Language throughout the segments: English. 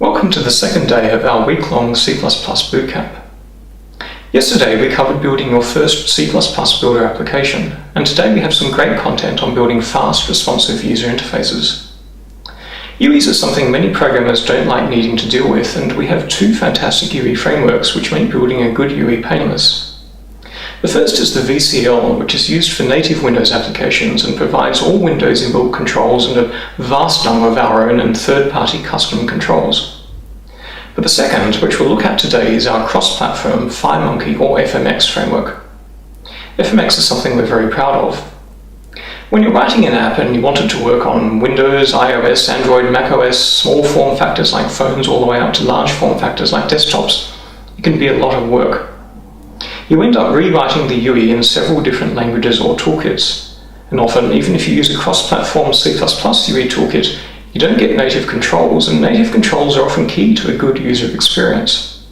Welcome to the second day of our week-long C++ bootcamp. Yesterday we covered building your first C++ builder application, and today we have some great content on building fast, responsive user interfaces. UIs are something many programmers don't like needing to deal with, and we have two fantastic UI frameworks which make building a good UI painless. The first is the VCL, which is used for native Windows applications and provides all Windows inbuilt controls and a vast number of our own and third-party custom controls. But the second, which we'll look at today, is our cross-platform FireMonkey or FMX framework. FMX is something we're very proud of. When you're writing an app and you want it to work on Windows, iOS, Android, macOS, small form factors like phones all the way up to large form factors like desktops, it can be a lot of work. You end up rewriting the UI in several different languages or toolkits, and often, even if you use a cross-platform C++ UI toolkit, you don't get native controls, and native controls are often key to a good user experience.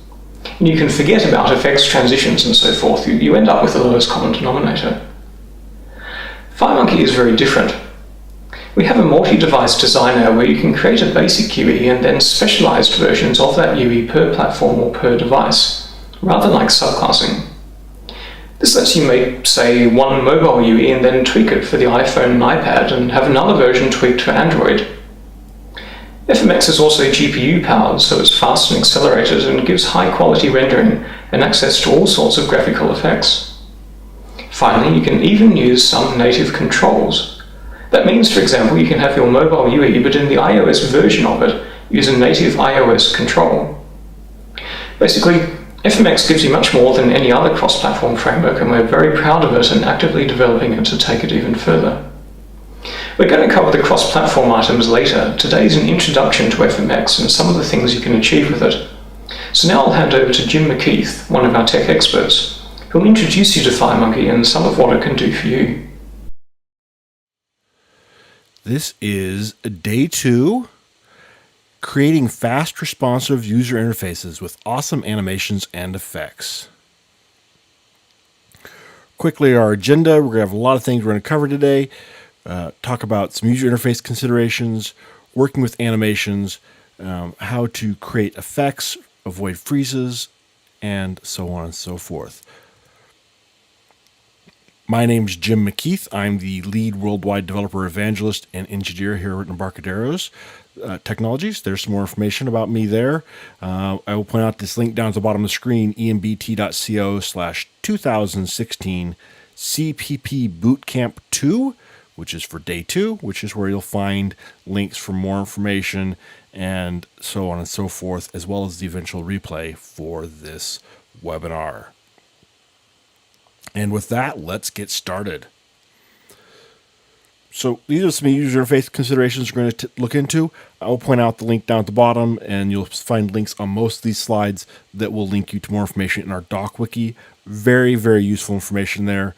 And you can forget about effects, transitions, and so forth. You end up with the lowest common denominator. FireMonkey is very different. We have a multi-device designer where you can create a basic UI and then specialized versions of that UI per platform or per device, rather like subclassing. This lets you make, say, one mobile UI and then tweak it for the iPhone and iPad and have another version tweaked for Android. FMX is also GPU powered, so it's fast and accelerated and gives high quality rendering and access to all sorts of graphical effects. Finally, you can even use some native controls. That means, for example, you can have your mobile UI, but in the iOS version of it, use a native iOS control. Basically, FMX gives you much more than any other cross-platform framework, and we're very proud of it and actively developing it to take it even further. We're going to cover the cross-platform items later. Today's an introduction to FMX and some of the things you can achieve with it. So now I'll hand over to Jim McKeeth, one of our tech experts, who'll introduce you to FireMonkey and some of what it can do for you. This is day 2. Creating fast, responsive user interfaces with awesome animations and effects. Quickly, our agenda. We're going to have a lot of things we're going to cover today. Talk about some user interface considerations, working with animations, how to create effects, avoid freezes, and so on and so forth. My name's Jim McKeeth. I'm the lead worldwide developer evangelist and engineer here at Embarcadero's Technologies. There's some more information about me there. I will point out this link down at the bottom of the screen, embt.co/2016 CPP Bootcamp 2, which is for day 2, which is where you'll find links for more information and so on and so forth, as well as the eventual replay for this webinar. And with that, let's get started. So these are some user interface considerations we're going to look into. I will point out the link down at the bottom, and you'll find links on most of these slides that will link you to more information in our doc wiki. Very, very useful information there.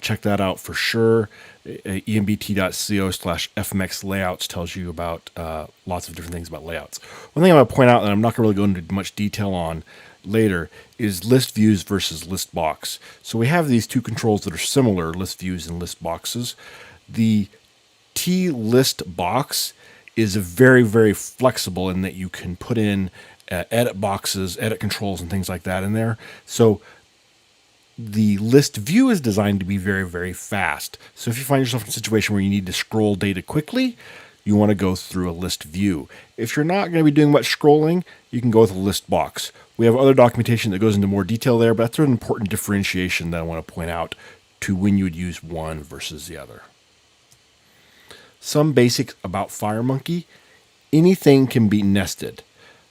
Check that out for sure. embt.co/fmx layouts tells you about lots of different things about layouts. One thing I'm going to point out that I'm not going to really go into much detail on later is list views versus list box. So we have these two controls that are similar, list views and list boxes. The T-list box is very, very flexible in that you can put in edit boxes, edit controls, and things like that in there. So the list view is designed to be very, very fast. So if you find yourself in a situation where you need to scroll data quickly, you want to go through a list view. If you're not going to be doing much scrolling, you can go with a list box. We have other documentation that goes into more detail there, but that's an important differentiation that I want to point out to when you would use one versus the other. Some basics about FireMonkey. Anything can be nested.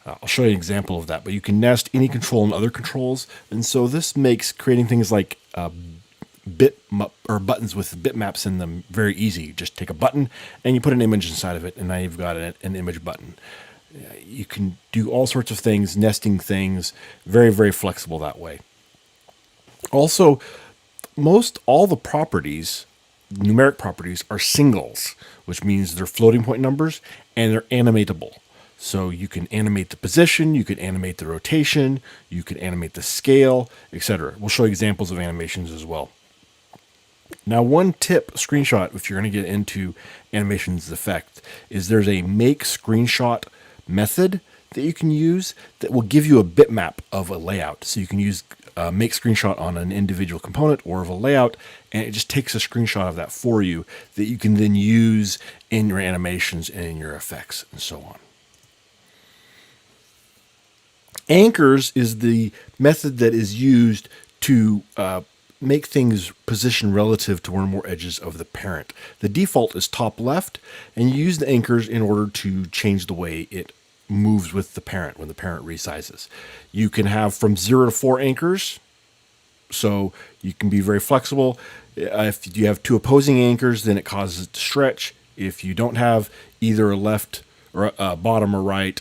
I'll show you an example of that, but you can nest any control and other controls, and so this makes creating things like buttons with bitmaps in them very easy. You just take a button and you put an image inside of it, and now you've got an image button. You can do all sorts of things, nesting things, very, very flexible that way. Also, all the properties, numeric properties, are singles, which means they're floating point numbers and they're animatable. So you can animate the position, you can animate the rotation, you can animate the scale, etc. We'll show examples of animations as well. Now, one tip, screenshot, if you're going to get into animations effect, is there's a make screenshot method that you can use that will give you a bitmap of a layout. So you can use make screenshot on an individual component or of a layout, and it just takes a screenshot of that for you that you can then use in your animations and in your effects and so on. Anchors is the method that is used to make things position relative to one or more edges of the parent. The default is top left, and you use the anchors in order to change the way it moves with the parent when the parent resizes. You can have from 0 to 4 anchors, so you can be very flexible. If you have 2 opposing anchors, then it causes it to stretch. If you don't have either a left or bottom or right,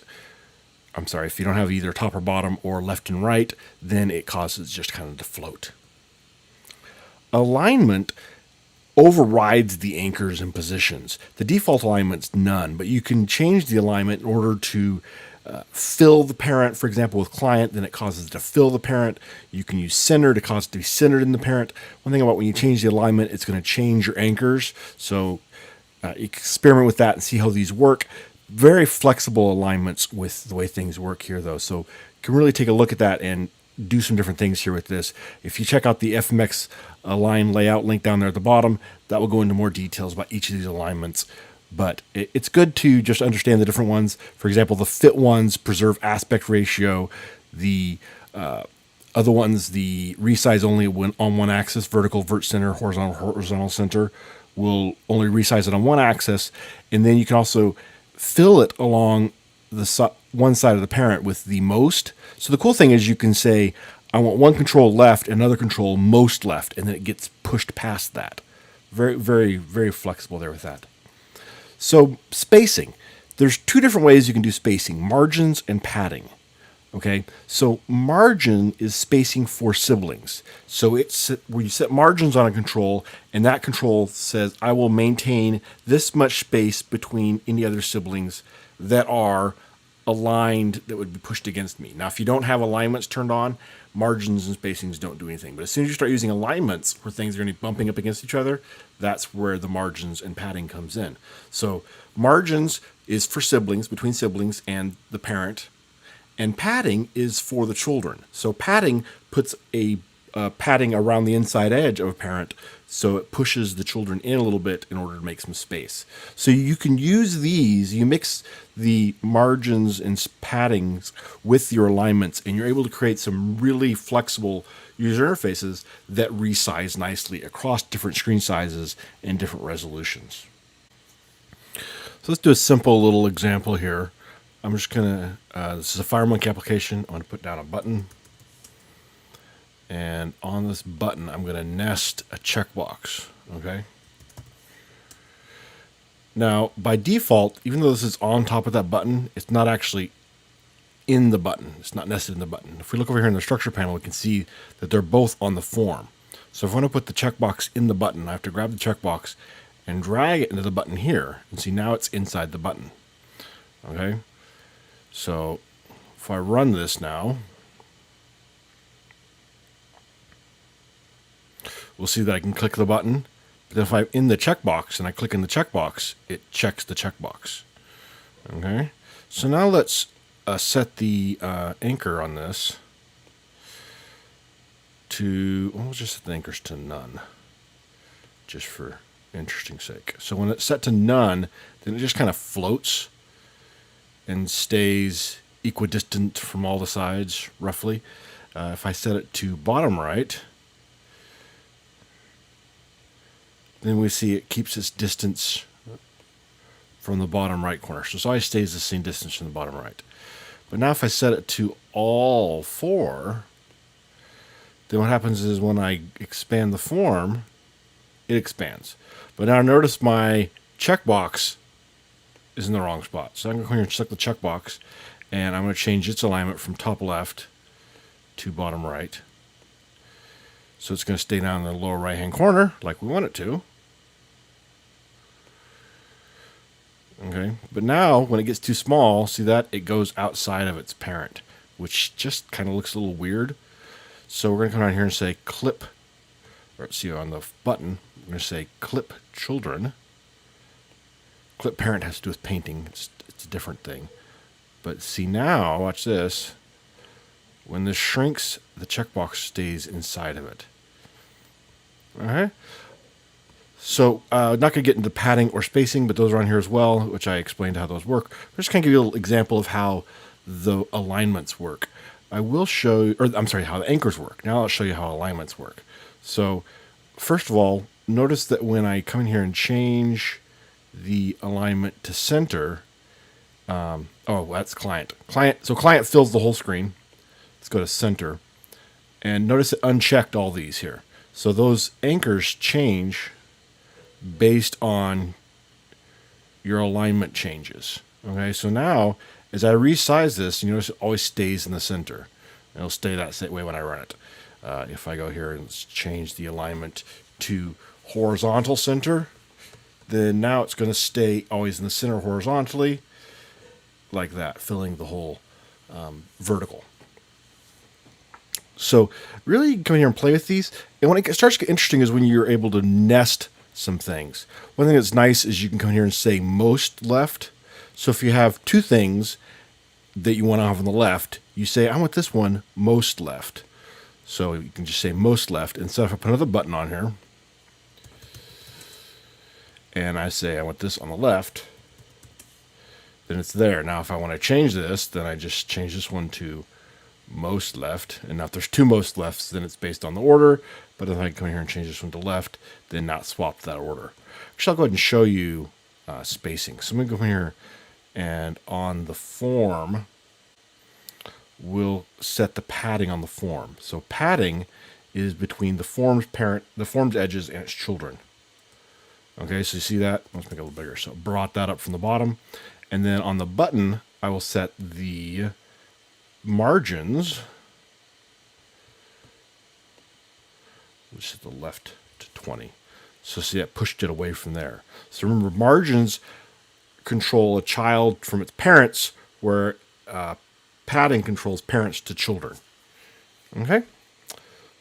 if you don't have either top or bottom or left and right, then it causes just kind of to float. Alignment overrides the anchors and positions. The default alignment's none, but you can change the alignment in order to fill the parent. For example, with client, then it causes it to fill the parent. You can use center to cause it to be centered in the parent. One thing about when you change the alignment, it's going to change your anchors. So experiment with that and see how these work. Very flexible alignments with the way things work here, though. So you can really take a look at that and do some different things here with this. If you check out the FMX align layout link down there at the bottom, that will go into more details about each of these alignments. But it's good to just understand the different ones. For example, the fit ones preserve aspect ratio. The other ones, the resize only when on one axis, vertical, vert center, horizontal center, will only resize it on one axis. And then you can also fill it along the one side of the parent with the most. So the cool thing is you can say, I want one control left, another control most left, and then it gets pushed past that. Very, very, very flexible there with that. So spacing. There's 2 different ways you can do spacing, margins and padding. Okay, so margin is spacing for siblings. So it's where you set margins on a control, and that control says, I will maintain this much space between any other siblings that are aligned that would be pushed against me. Now, if you don't have alignments turned on, margins and spacings don't do anything. But as soon as you start using alignments where things are going to be bumping up against each other, that's where the margins and padding comes in. So margins is for siblings, between siblings and the parent. And padding is for the children. So padding puts a padding around the inside edge of a parent, so it pushes the children in a little bit in order to make some space. So you can use these, you mix the margins and paddings with your alignments, and you're able to create some really flexible user interfaces that resize nicely across different screen sizes and different resolutions. So let's do a simple little example here. I'm just going to, this is a FireMonkey application. I'm going to put down a button. And on this button, I'm going to nest a checkbox. Okay. Now, by default, even though this is on top of that button, it's not actually in the button. It's not nested in the button. If we look over here in the structure panel, we can see that they're both on the form. So if I want to put the checkbox in the button, I have to grab the checkbox and drag it into the button here. And see, now it's inside the button. Okay. So if I run this now, we'll see that I can click the button. But if I'm in the checkbox and I click in the checkbox, it checks the checkbox. Okay. So now let's set the anchor on this to, we'll just set the anchors to none, just for interesting sake. So when it's set to none, then it just kind of floats and stays equidistant from all the sides, roughly. If I set it to bottom right, then we see it keeps its distance from the bottom right corner. So it always stays the same distance from the bottom right. But now if I set it to all 4, then what happens is when I expand the form, it expands. But now notice my checkbox is in the wrong spot. So I'm going to come here and select the checkbox, and I'm going to change its alignment from top left to bottom right. So it's going to stay down in the lower right-hand corner like we want it to. Okay, but now when it gets too small, see that? It goes outside of its parent, which just kind of looks a little weird. So we're going to come down here and say clip, or see on the button, we're going to say clip children. Clip parent has to do with painting. It's a different thing. But see now, watch this. When this shrinks, the checkbox stays inside of it. All right. So not going to get into padding or spacing, but those are on here as well, which I explained how those work. I'm just going to give you a little example of how the alignments work. I will show you, or I'm sorry, how the anchors work. Now I'll show you how alignments work. So first of all, notice that when I come in here and change the alignment to center, oh, that's client. So client fills the whole screen. Let's go to center. And notice it unchecked all these here. So those anchors change based on your alignment changes. Okay, so now as I resize this, you notice it always stays in the center. It'll stay that way when I run it. If I go here and change the alignment to horizontal center, then now it's going to stay always in the center horizontally, like that, filling the whole vertical. So really, you can come here and play with these. And when it starts to get interesting is when you're able to nest some things. One thing that's nice is you can come here and say most left. So if you have two things that you want to have on the left, you say, I want this one most left. So you can just say most left. And so if I put another button on here, and I say I want this on the left, then it's there. Now if I want to change this, then I just change this one to most left. And now if there's two most lefts, then it's based on the order. But if I come here and change this one to left, then not swap that order. Actually, I'll go ahead and show you spacing. So I'm going to go here, and on the form, we'll set the padding on the form. So padding is between the form's edges and its children. Okay, so you see that? Let's make it a little bigger. So brought that up from the bottom. And then on the button, I will set the margins, which is the left to 20. So see, that pushed it away from there. So remember, margins control a child from its parents, where padding controls parents to children. Okay?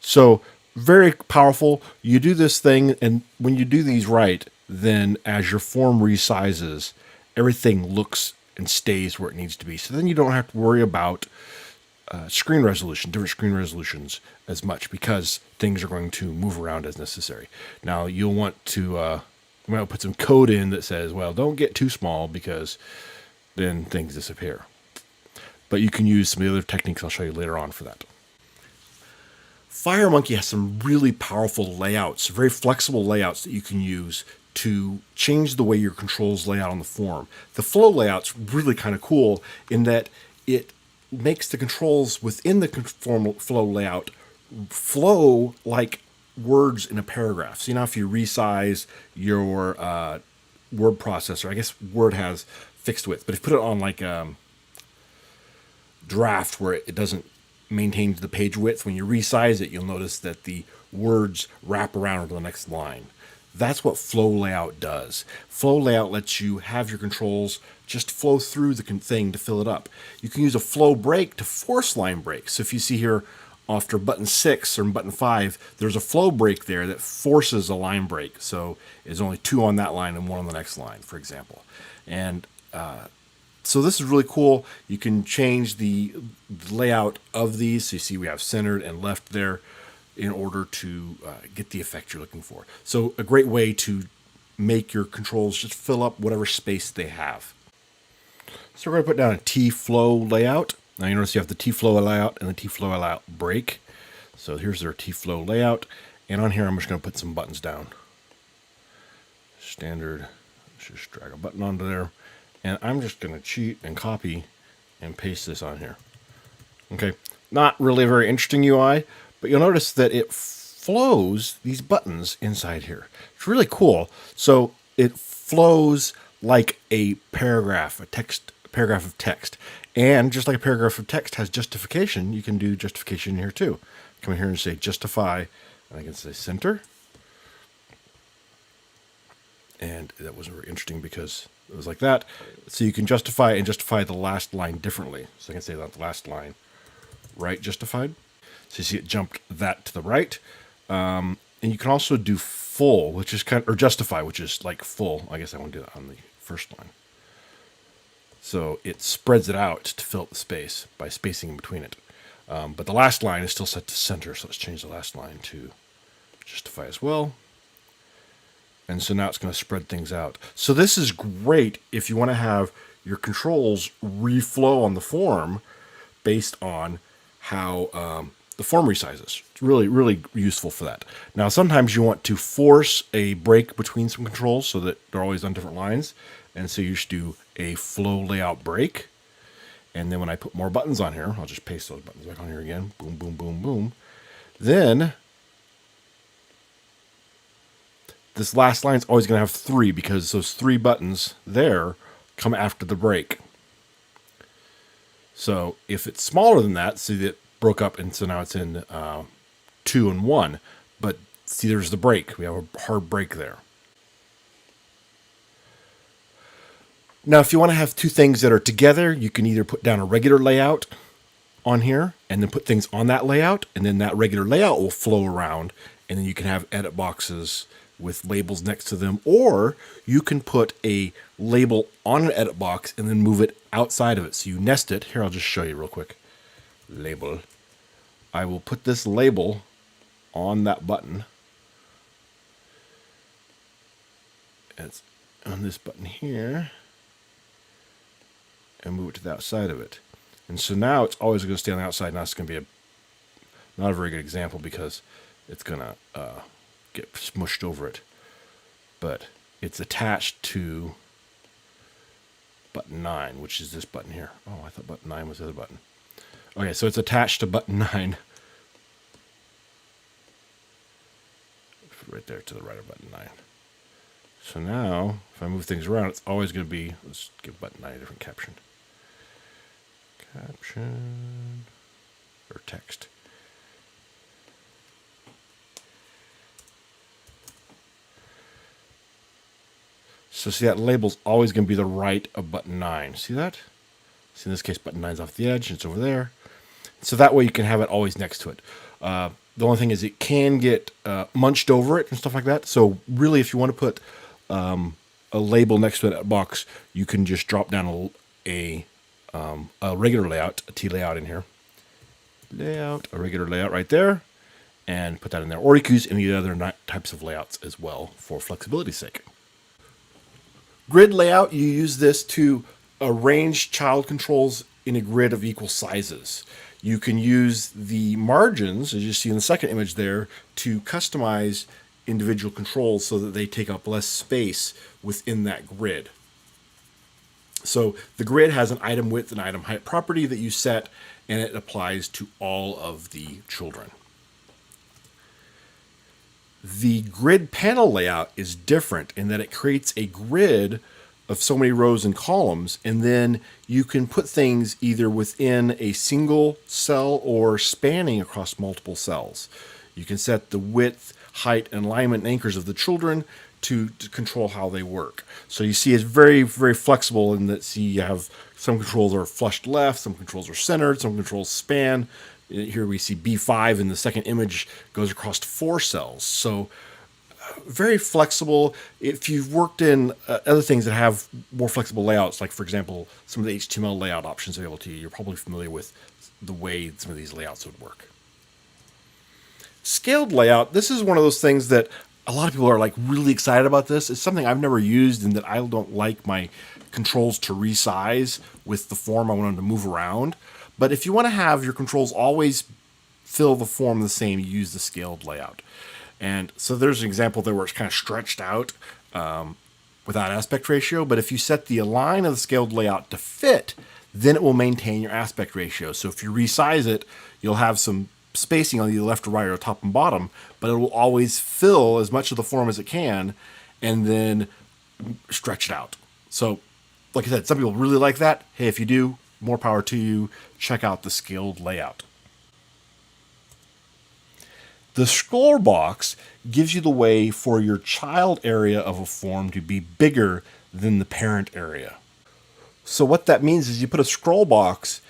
So very powerful. You do this thing, and when you do these right, then as your form resizes, everything looks and stays where it needs to be. So then you don't have to worry about screen resolution, different screen resolutions as much, because things are going to move around as necessary. Now you'll want to put some code in that says, well, don't get too small, because then things disappear. But you can use some of the other techniques I'll show you later on for that. FireMonkey has some really powerful layouts, very flexible layouts that you can use to change the way your controls lay out on the form. The flow layout's really kind of cool in that it makes the controls within the flow layout flow like words in a paragraph. So, if you resize your word processor, I guess Word has fixed width, but if you put it on like draft where it doesn't maintain the page width, when you resize it, you'll notice that the words wrap around to the next line. That's what flow layout does. Flow layout lets you have your controls just flow through the thing to fill it up. You can use a flow break to force line breaks. So if you see here after button 6 or button 5, there's a flow break there that forces a line break. So there's only 2 on that line and 1 on the next line, for example. And so this is really cool. You can change the layout of these. So you see we have centered and left there in order to get the effect you're looking for. So a great way to make your controls just fill up whatever space they have. So we're going to put down a TFLOW layout. Now you notice you have the TFLOW layout and the TFLOW layout break. So here's our TFLOW layout. And on here I'm just going to put some buttons down. Standard. Let's just drag a button onto there. And I'm just going to cheat and copy and paste this on here. Okay, not really a very interesting UI, but you'll notice that it flows these buttons inside here. It's really cool. So it flows like a paragraph, paragraph of text. And just like a paragraph of text has justification, you can do justification here too. Come in here and say justify, and I can say center. And that wasn't very interesting because it was like that. So you can justify and justify the last line differently. So I can say that the last line, right justified. So you see it jumped that to the right. And you can also do full, which is or justify, which is like full. I guess I want to do that on the first line. So it spreads it out to fill up the space by spacing in between it. But the last line is still set to center, so let's change the last line to justify as well. And so now it's going to spread things out. So this is great if you want to have your controls reflow on the form based on how the form resizes. It's really, really useful for that. Now, sometimes you want to force a break between some controls so that they're always on different lines. And so you should do a flow layout break. And then when I put more buttons on here, I'll just paste those buttons back on here again. Boom, boom, boom, boom. Then this last line is always going to have 3 because those 3 buttons there come after the break. So if it's smaller than that, see that broke up, and so now it's in 2 and 1. But see, there's the break. We have a hard break there. Now, if you want to have 2 things that are together, you can either put down a regular layout on here and then put things on that layout, and then that regular layout will flow around, and then you can have edit boxes with labels next to them, or you can put a label on an edit box and then move it outside of it. So you nest it. Here, I'll just show you real quick. Label. I will put this label on that button. It's on this button here, and move it to the outside of it. And so now it's always going to stay on the outside. Now it's going to be not a very good example because it's going to get smushed over it. But it's attached to button 9, which is this button here. Oh, I thought button 9 was the other button. Okay, so it's attached to button 9. Right there to the right of button 9. So now, if I move things around, it's always going to be, let's give button 9 a different caption. Caption, or text. So see, that label's always going to be the right of button 9. See that? See, in this case, button 9's off the edge, it's over there. So that way you can have it always next to it. The only thing is it can get munched over it and stuff like that. So really, if you want to put a label next to that box, you can just drop down a regular layout, a T layout in here. Layout, a regular layout right there, and put that in there. Or you can use any other types of layouts as well for flexibility's sake. Grid layout, you use this to arrange child controls in a grid of equal sizes. You can use the margins, as you see in the second image there, to customize individual controls so that they take up less space within that grid. So the grid has an item width and item height property that you set, and it applies to all of the children. The grid panel layout is different in that it creates a grid of so many rows and columns, and then you can put things either within a single cell or spanning across multiple cells. You can set the width, height, and alignment and anchors of the children to control how they work. So you see it's very, very flexible in that, see, you have some controls are flushed left, some controls are centered, some controls span. Here we see B5 in the second image goes across 4 cells. So very flexible. If you've worked in other things that have more flexible layouts, like for example, some of the HTML layout options available to you, you're probably familiar with the way some of these layouts would work. Scaled layout, this is one of those things that a lot of people are like really excited about this. It's something I've never used, and that I don't like my controls to resize with the form I want them to move around. But if you want to have your controls always fill the form the same, you use the scaled layout. And so there's an example there where it's kind of stretched out without aspect ratio. But if you set the align of the scaled layout to fit, then it will maintain your aspect ratio. So if you resize it, you'll have some spacing on either left or right or top and bottom, but it will always fill as much of the form as it can and then stretch it out. So like I said, some people really like that. Hey, if you do, more power to you. Check out the scaled layout. The scroll box gives you the way for your child area of a form to be bigger than the parent area. So what that means is you put a scroll box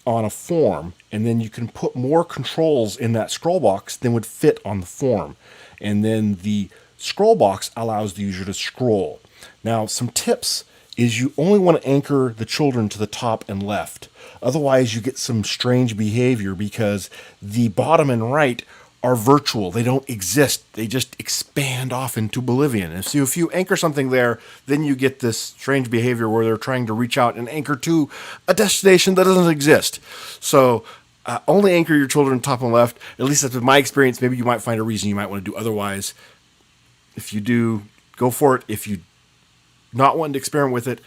on a form, and then you can put more controls in that scroll box than would fit on the form. And then the scroll box allows the user to scroll. Now, some tips is you only want to anchor the children to the top and left. Otherwise, you get some strange behavior because the bottom and right are virtual. They don't exist. They just expand off into oblivion. And so if you anchor something there, then you get this strange behavior where they're trying to reach out and anchor to a destination that doesn't exist. So only anchor your children top and left. At least that's been my experience. Maybe you might find a reason you might want to do otherwise. If you do, go for it. If you not wanting to experiment with it,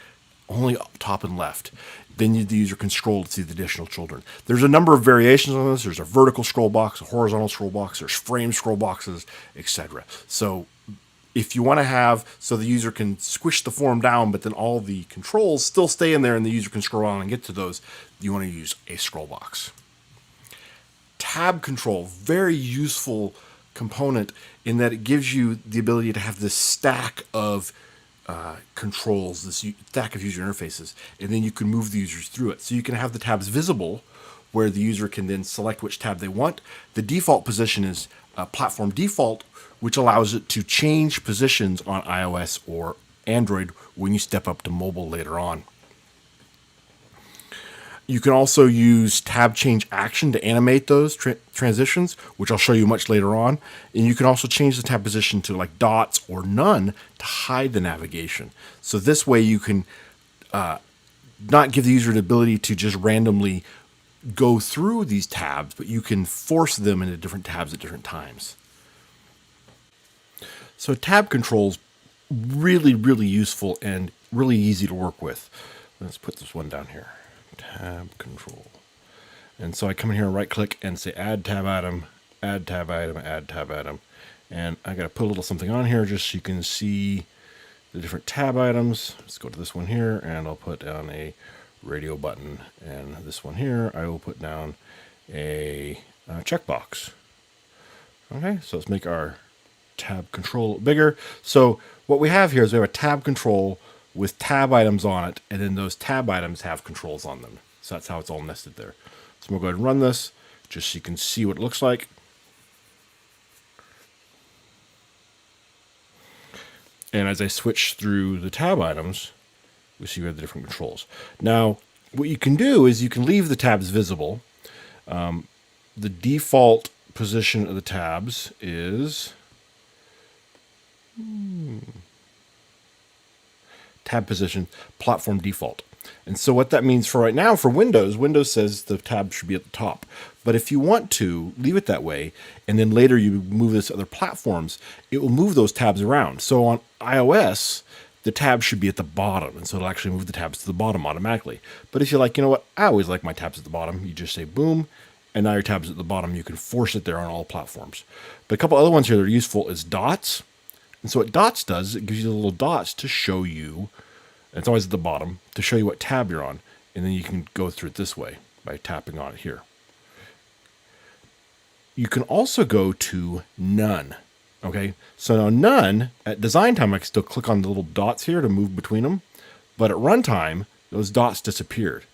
only up top and left. Then the user can scroll to see the additional children. There's a number of variations on this. There's a vertical scroll box, a horizontal scroll box, there's frame scroll boxes, etc. So if you want to have so the user can squish the form down, but then all the controls still stay in there and the user can scroll on and get to those, you want to use a scroll box. Tab control, very useful component in that it gives you the ability to have this stack of controls, this stack of user interfaces, and then you can move the users through it. So you can have the tabs visible where the user can then select which tab they want. The default position is platform default, which allows it to change positions on iOS or Android when you step up to mobile later on. You can also use tab change action to animate those transitions, which I'll show you much later on. And you can also change the tab position to like dots or none to hide the navigation. So this way you can not give the user the ability to just randomly go through these tabs, but you can force them into different tabs at different times. So tab controls, really, really useful and really easy to work with. Let's put this one down here. Tab control. And so I come in here and right click and say add tab item, add tab item, add tab item. And I got to put a little something on here just so you can see the different tab items. Let's go to this one here and I'll put down a radio button. And this one here, I will put down a checkbox. Okay, so let's make our tab control bigger. So what we have here is we have a tab control with tab items on it, and then those tab items have controls on them. So that's how it's all nested there. So we'll go ahead and run this, just so you can see what it looks like. And as I switch through the tab items, we see we have the different controls. Now, what you can do is you can leave the tabs visible. The default position of the tabs is tab position, platform default. And so what that means for right now, for Windows says the tab should be at the top. But if you want to leave it that way, and then later you move this to other platforms, it will move those tabs around. So on iOS, the tab should be at the bottom, and so it'll actually move the tabs to the bottom automatically. But if you're like, you know what, I always like my tabs at the bottom, you just say boom, and now your tab's at the bottom. You can force it there on all platforms. But a couple other ones here that are useful is dots. And so what dots does is it gives you the little dots to show you, it's always at the bottom, to show you what tab you're on. And then you can go through it this way by tapping on it here. You can also go to none. Okay, so now none, at design time, I can still click on the little dots here to move between them. But at runtime, those dots disappeared.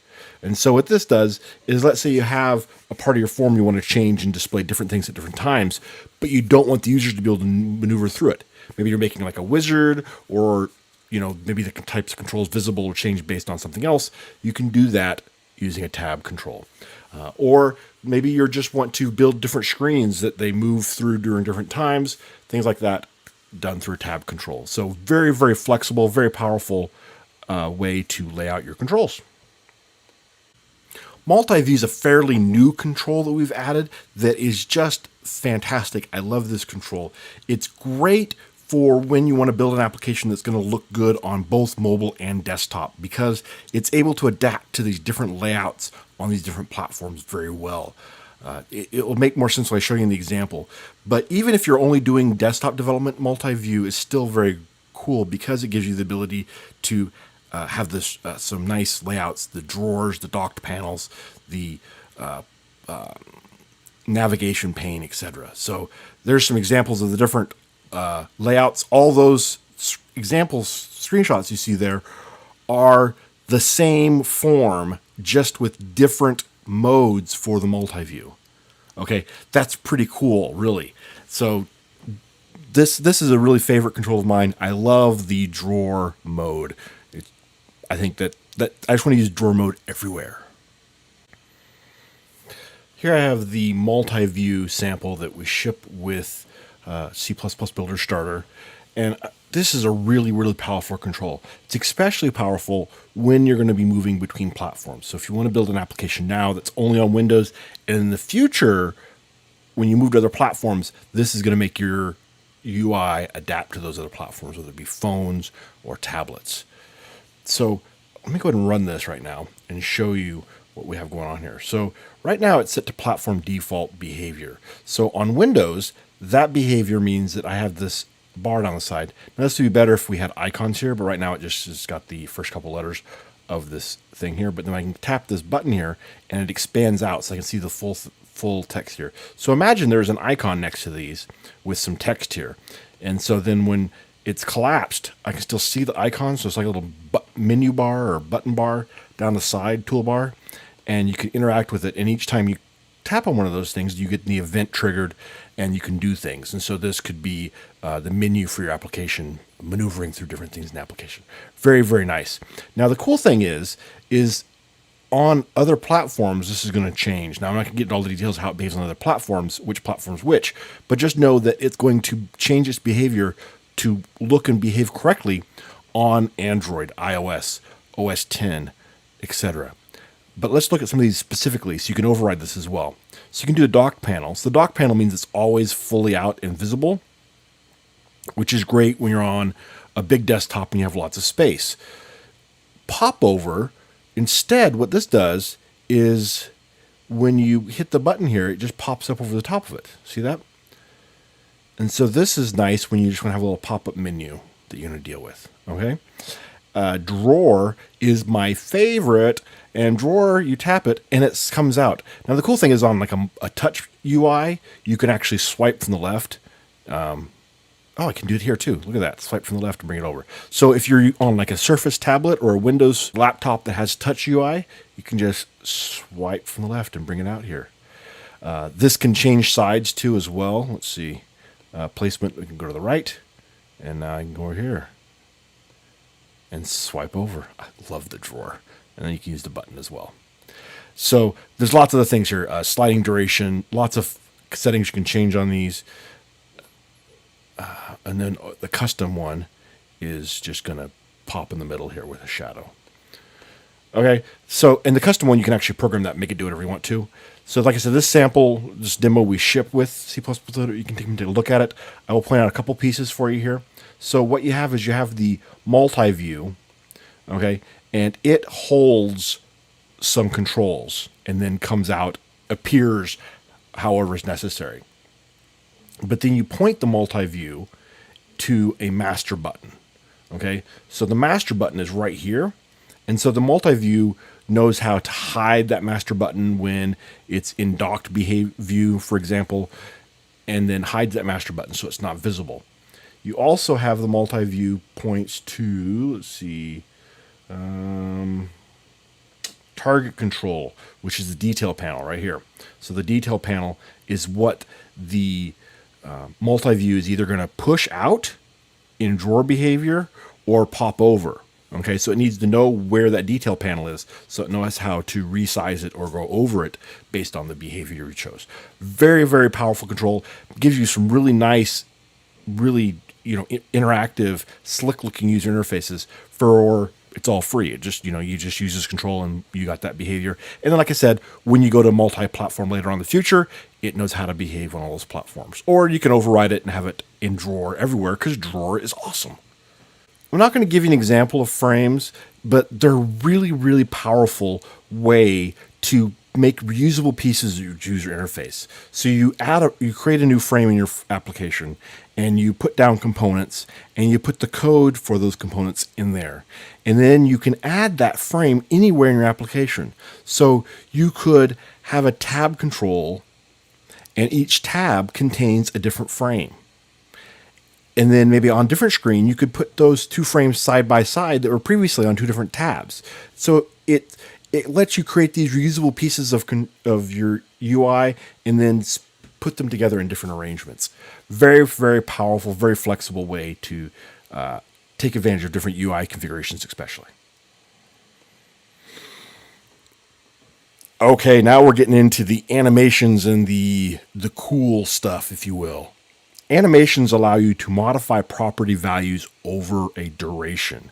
And so what this does is, let's say you have a part of your form you want to change and display different things at different times, but you don't want the users to be able to maneuver through it. Maybe you're making like a wizard, or maybe the types of controls visible or changed based on something else. You can do that using a tab control. Or maybe you just want to build different screens that they move through during different times, things like that, done through a tab control. So very, very flexible, very powerful way to lay out your controls. Multi-view is a fairly new control that we've added that is just fantastic. I love this control. It's great for when you want to build an application that's going to look good on both mobile and desktop, because it's able to adapt to these different layouts on these different platforms very well. It will make more sense when I show you in the example. But even if you're only doing desktop development, multi-view is still very cool because it gives you the ability to have this some nice layouts, the drawers, the docked panels, the navigation pane, etc. So there's some examples of the different layouts. All those examples, screenshots you see there, are the same form, just with different modes for the multi-view. Okay, that's pretty cool, really. So this is a really favorite control of mine. I love the drawer mode. I think that I just want to use drawer mode everywhere. Here I have the multi-view sample that we ship with C++ Builder Starter. And this is a really, really powerful control. It's especially powerful when you're going to be moving between platforms. So if you want to build an application now that's only on Windows, and in the future, when you move to other platforms, this is going to make your UI adapt to those other platforms, whether it be phones or tablets. So let me go ahead and run this right now and show you what we have going on here. So right now it's set to platform default behavior. So on Windows, that behavior means that I have this bar down the side. Now this would be better if we had icons here, but right now it just has got the first couple letters of this thing here. But then I can tap this button here and it expands out so I can see the full text here. So imagine there's an icon next to these with some text here. And so then when it's collapsed, I can still see the icon. So it's like a little menu bar or button bar down the side toolbar, and you can interact with it. And each time you tap on one of those things, you get the event triggered and you can do things. And so this could be the menu for your application, maneuvering through different things in the application. Very, very nice. Now, the cool thing is on other platforms, this is going to change. Now, I'm not going to get into all the details of how it behaves on other platforms, which platform's which, but just know that it's going to change its behavior to look and behave correctly on Android, iOS, OS X, etc. But let's look at some of these specifically so you can override this as well. So you can do a dock panel. So the dock panel means it's always fully out and visible, which is great when you're on a big desktop and you have lots of space. Popover, instead, what this does is when you hit the button here, it just pops up over the top of it. See that? And so this is nice when you just want to have a little pop-up menu that you're going to deal with. Okay? Drawer is my favorite. And drawer, you tap it, and it comes out. Now, the cool thing is on like a touch UI, you can actually swipe from the left. Oh, I can do it here too. Look at that. Swipe from the left and bring it over. So if you're on like a Surface tablet or a Windows laptop that has touch UI, you can just swipe from the left and bring it out here. This can change sides too as well. Let's see. Placement, we can go to the right, and now I can go over here and swipe over. I love the drawer. And then you can use the button as well. So there's lots of other things here. Sliding duration, lots of settings you can change on these. And then the custom one is just going to pop in the middle here with a shadow. Okay, so in the custom one, you can actually program that, make it do whatever you want to. So like I said, this sample, this demo we ship with C++, you can take a look at it. I will point out a couple pieces for you here. So what you have is you have the multi-view, okay, and it holds some controls and then comes out, appears however is necessary. But then you point the multi-view to a master button. Okay, so the master button is right here. And so the multi-view knows how to hide that master button when it's in docked view, for example, and then hides that master button so it's not visible. You also have the multi-view points to, let's see, target control, which is the detail panel right here. So the detail panel is what the multi-view is either going to push out in drawer behavior or pop over. Okay, so it needs to know where that detail panel is so it knows how to resize it or go over it based on the behavior you chose. Very, very powerful control. Gives you some really nice, really interactive, slick-looking user interfaces for. It's all free. It just, you just use this control and you got that behavior. And then, like I said, when you go to multi-platform later on in the future, it knows how to behave on all those platforms. Or you can override it and have it in drawer everywhere because drawer is awesome. I'm not going to give you an example of frames, but they're really, really powerful way to make reusable pieces of your user interface. So you create a new frame in your application, and you put down components, and you put the code for those components in there. And then you can add that frame anywhere in your application. So you could have a tab control, and each tab contains a different frame. And then maybe on a different screen, you could put those two frames side by side that were previously on two different tabs. So it lets you create these reusable pieces of your UI and then put them together in different arrangements. Very, very powerful, very flexible way to take advantage of different UI configurations especially. Okay, now we're getting into the animations and the cool stuff, if you will. Animations allow you to modify property values over a duration.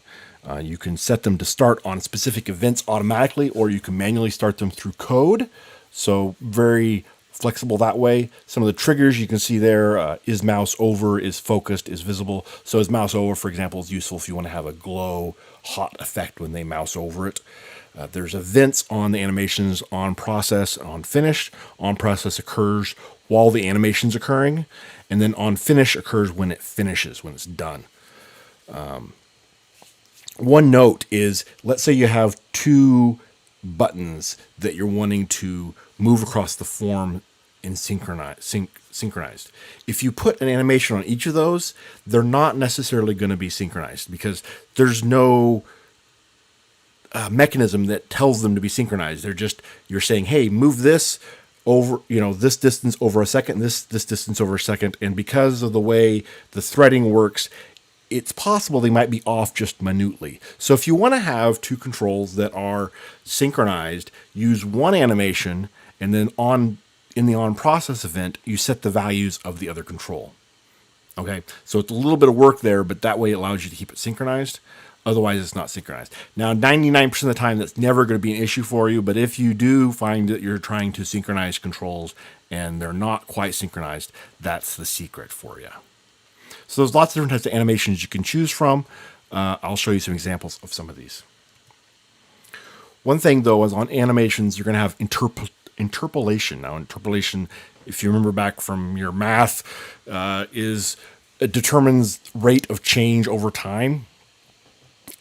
You can set them to start on specific events automatically, or you can manually start them through code. So very flexible that way. Some of the triggers you can see there, is mouse over, is focused, is visible. So is mouse over, for example, is useful if you want to have a glow hot effect when they mouse over it. There's events on the animations on process, on finished. On process occurs while the animation's occurring, and then on finish occurs when it finishes, when it's done. One note is, let's say you have two buttons that you're wanting to move across the form in synchronized. If you put an animation on each of those, they're not necessarily going to be synchronized because there's no mechanism that tells them to be synchronized. They're just, you're saying, hey, move this over, this distance over a second, this distance over a second. And because of the way the threading works, it's possible they might be off just minutely. So if you want to have two controls that are synchronized, use one animation, and then in the on process event, you set the values of the other control. Okay, so it's a little bit of work there, but that way it allows you to keep it synchronized. Otherwise, it's not synchronized. Now, 99% of the time, that's never going to be an issue for you. But if you do find that you're trying to synchronize controls and they're not quite synchronized, that's the secret for you. So there's lots of different types of animations you can choose from. I'll show you some examples of some of these. One thing, though, is on animations, you're going to have interpolation. Now, interpolation, if you remember back from your math, it determines rate of change over time.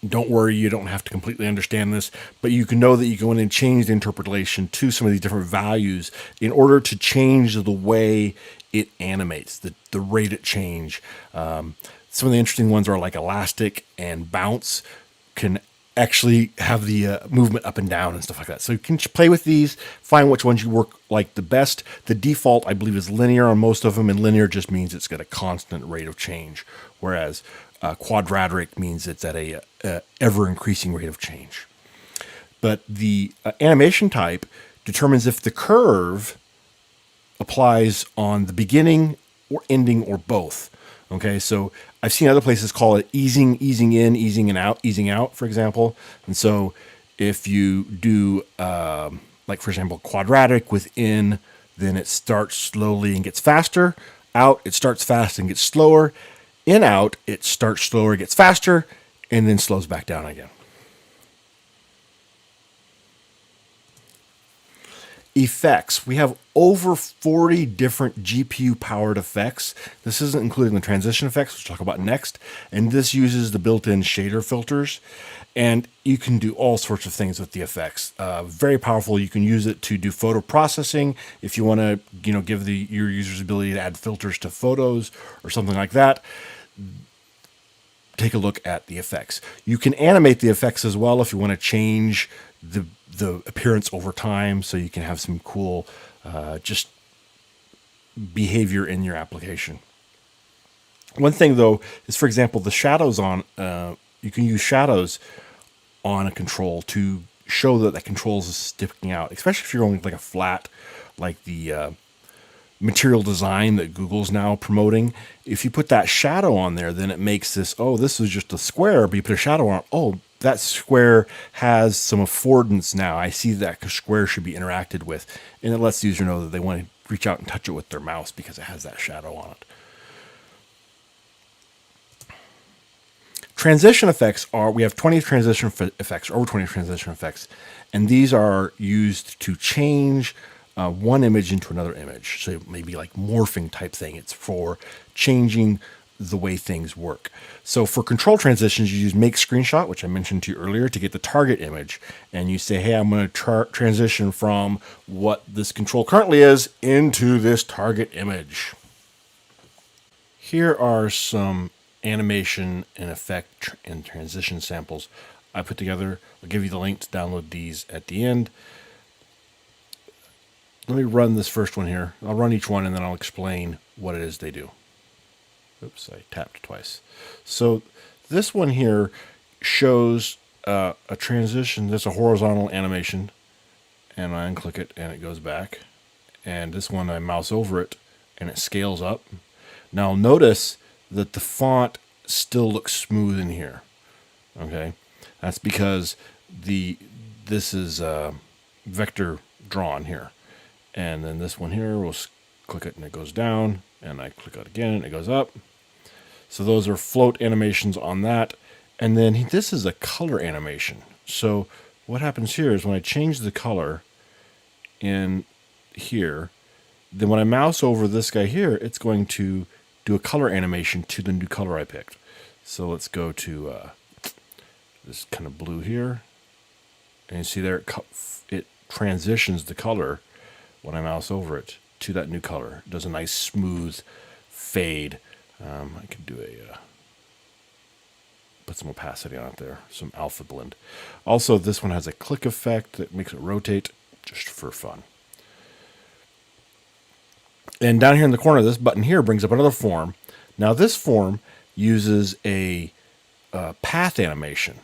Don't worry, you don't have to completely understand this, but you can know that you go in and change the interpolation to some of these different values in order to change the way it animates, the rate of change. Some of the interesting ones are like elastic and bounce can actually have the movement up and down and stuff like that. So you can play with these, find which ones you work like the best. The default, I believe, is linear on most of them, and linear just means it's got a constant rate of change, whereas quadratic means it's at a ever-increasing rate of change. But the animation type determines if the curve applies on the beginning or ending or both. Okay, so I've seen other places call it easing in, easing out, for example. And so if you do, like, for example, quadratic within, then it starts slowly and gets faster. Out, it starts fast and gets slower. In, out, it starts slower, gets faster, and then slows back down again. Effects. We have over 40 different GPU-powered effects. This isn't including the transition effects, which we'll talk about next. And this uses the built-in shader filters. And you can do all sorts of things with the effects. Very powerful. You can use it to do photo processing if you want to, give your users the ability to add filters to photos or something like that. Take a look at the effects. You can animate the effects as well if you want to change the appearance over time, so you can have some cool just behavior in your application. One thing, though, is, for example, the shadows on, you can use shadows on a control to show that control is sticking out, especially if you're going like a flat, like the material design that Google's now promoting. If you put that shadow on there, then it makes this, this is just a square, but you put a shadow on, that square has some affordance now. I see that square should be interacted with. And it lets the user know that they want to reach out and touch it with their mouse because it has that shadow on it. Transition effects we have 20 transition effects, over 20 transition effects. And these are used to change one image into another image. So it may be like morphing type thing. It's for changing the way things work. So for control transitions, you use make screenshot, which I mentioned to you earlier, to get the target image. And you say, hey, I'm going to transition from what this control currently is into this target image. Here are some animation and effect and transition samples I put together. I'll give you the link to download these at the end. Let me run this first one here. I'll run each one and then I'll explain what it is they do. Oops, I tapped twice. So this one here shows a transition. That's a horizontal animation. and I unclick it and it goes back. And this one I mouse over it and it scales up. Now notice that the font still looks smooth in here. Okay, that's because this is vector drawn here. And then this one here, we'll click it and it goes down, and I click it again and it goes up. So those are float animations on that. And then this is a color animation. So what happens here is when I change the color in here, then when I mouse over this guy here, it's going to do a color animation to the new color I picked. So let's go to this kind of blue here. And you see there, it transitions the color when I mouse over it to that new color. It does a nice smooth fade. I could do put some opacity on it there, some alpha blend. Also, this one has a click effect that makes it rotate just for fun. And down here in the corner, this button here brings up another form. Now this form uses a path animation.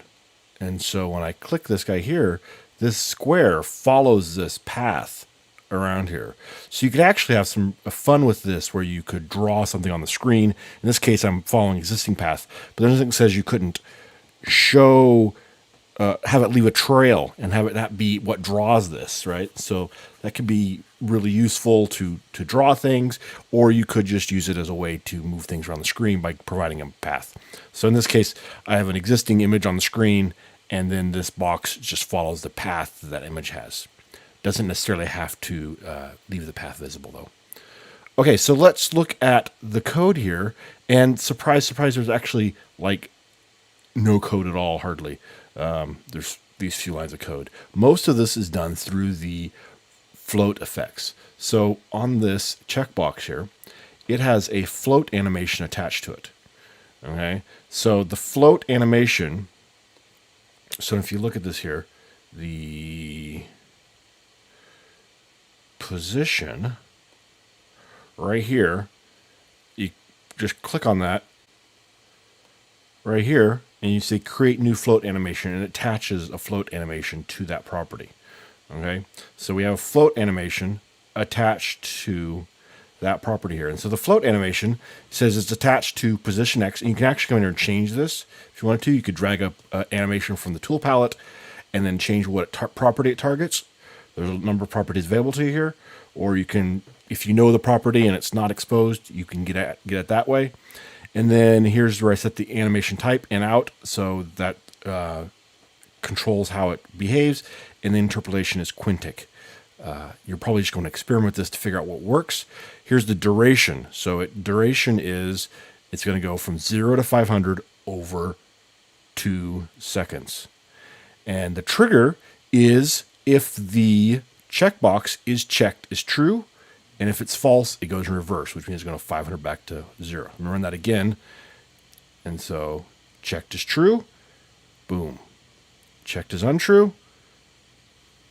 And so when I click this guy here, this square follows this path around here. So you could actually have some fun with this where you could draw something on the screen. In this case, I'm following existing path, but there's nothing that says you couldn't show, have it leave a trail and have it not be what draws this, right? So that could be really useful to draw things, or you could just use it as a way to move things around the screen by providing a path. So in this case, I have an existing image on the screen, and then this box just follows the path that image has. Doesn't necessarily have to leave the path visible, though. Okay, so let's look at the code here. And surprise, surprise, there's actually like no code at all, hardly. There's these few lines of code. Most of this is done through the float effects. So on this checkbox here, it has a float animation attached to it. Okay, so the float animation, so if you look at this here, the position right here, you just click on that right here and you say create new float animation, and it attaches a float animation to that property. Okay, so we have a float animation attached to that property here. And so the float animation says it's attached to position X, and you can actually come in here and change this. If you wanted to, you could drag up animation from the tool palette and then change what property it targets. There's a number of properties available to you here, or you can, if you know the property and it's not exposed, you can get it that way. And then here's where I set the animation type in out, so that controls how it behaves. And the interpolation is quintic. You're probably just going to experiment with this to figure out what works. Here's the duration. So duration is, it's going to go from 0 to 500 over 2 seconds. And the trigger is if the checkbox is checked is true, and if it's false, it goes in reverse, which means it's going to 500 back to 0. I'm going to run that again. And so checked is true, boom. Checked is untrue,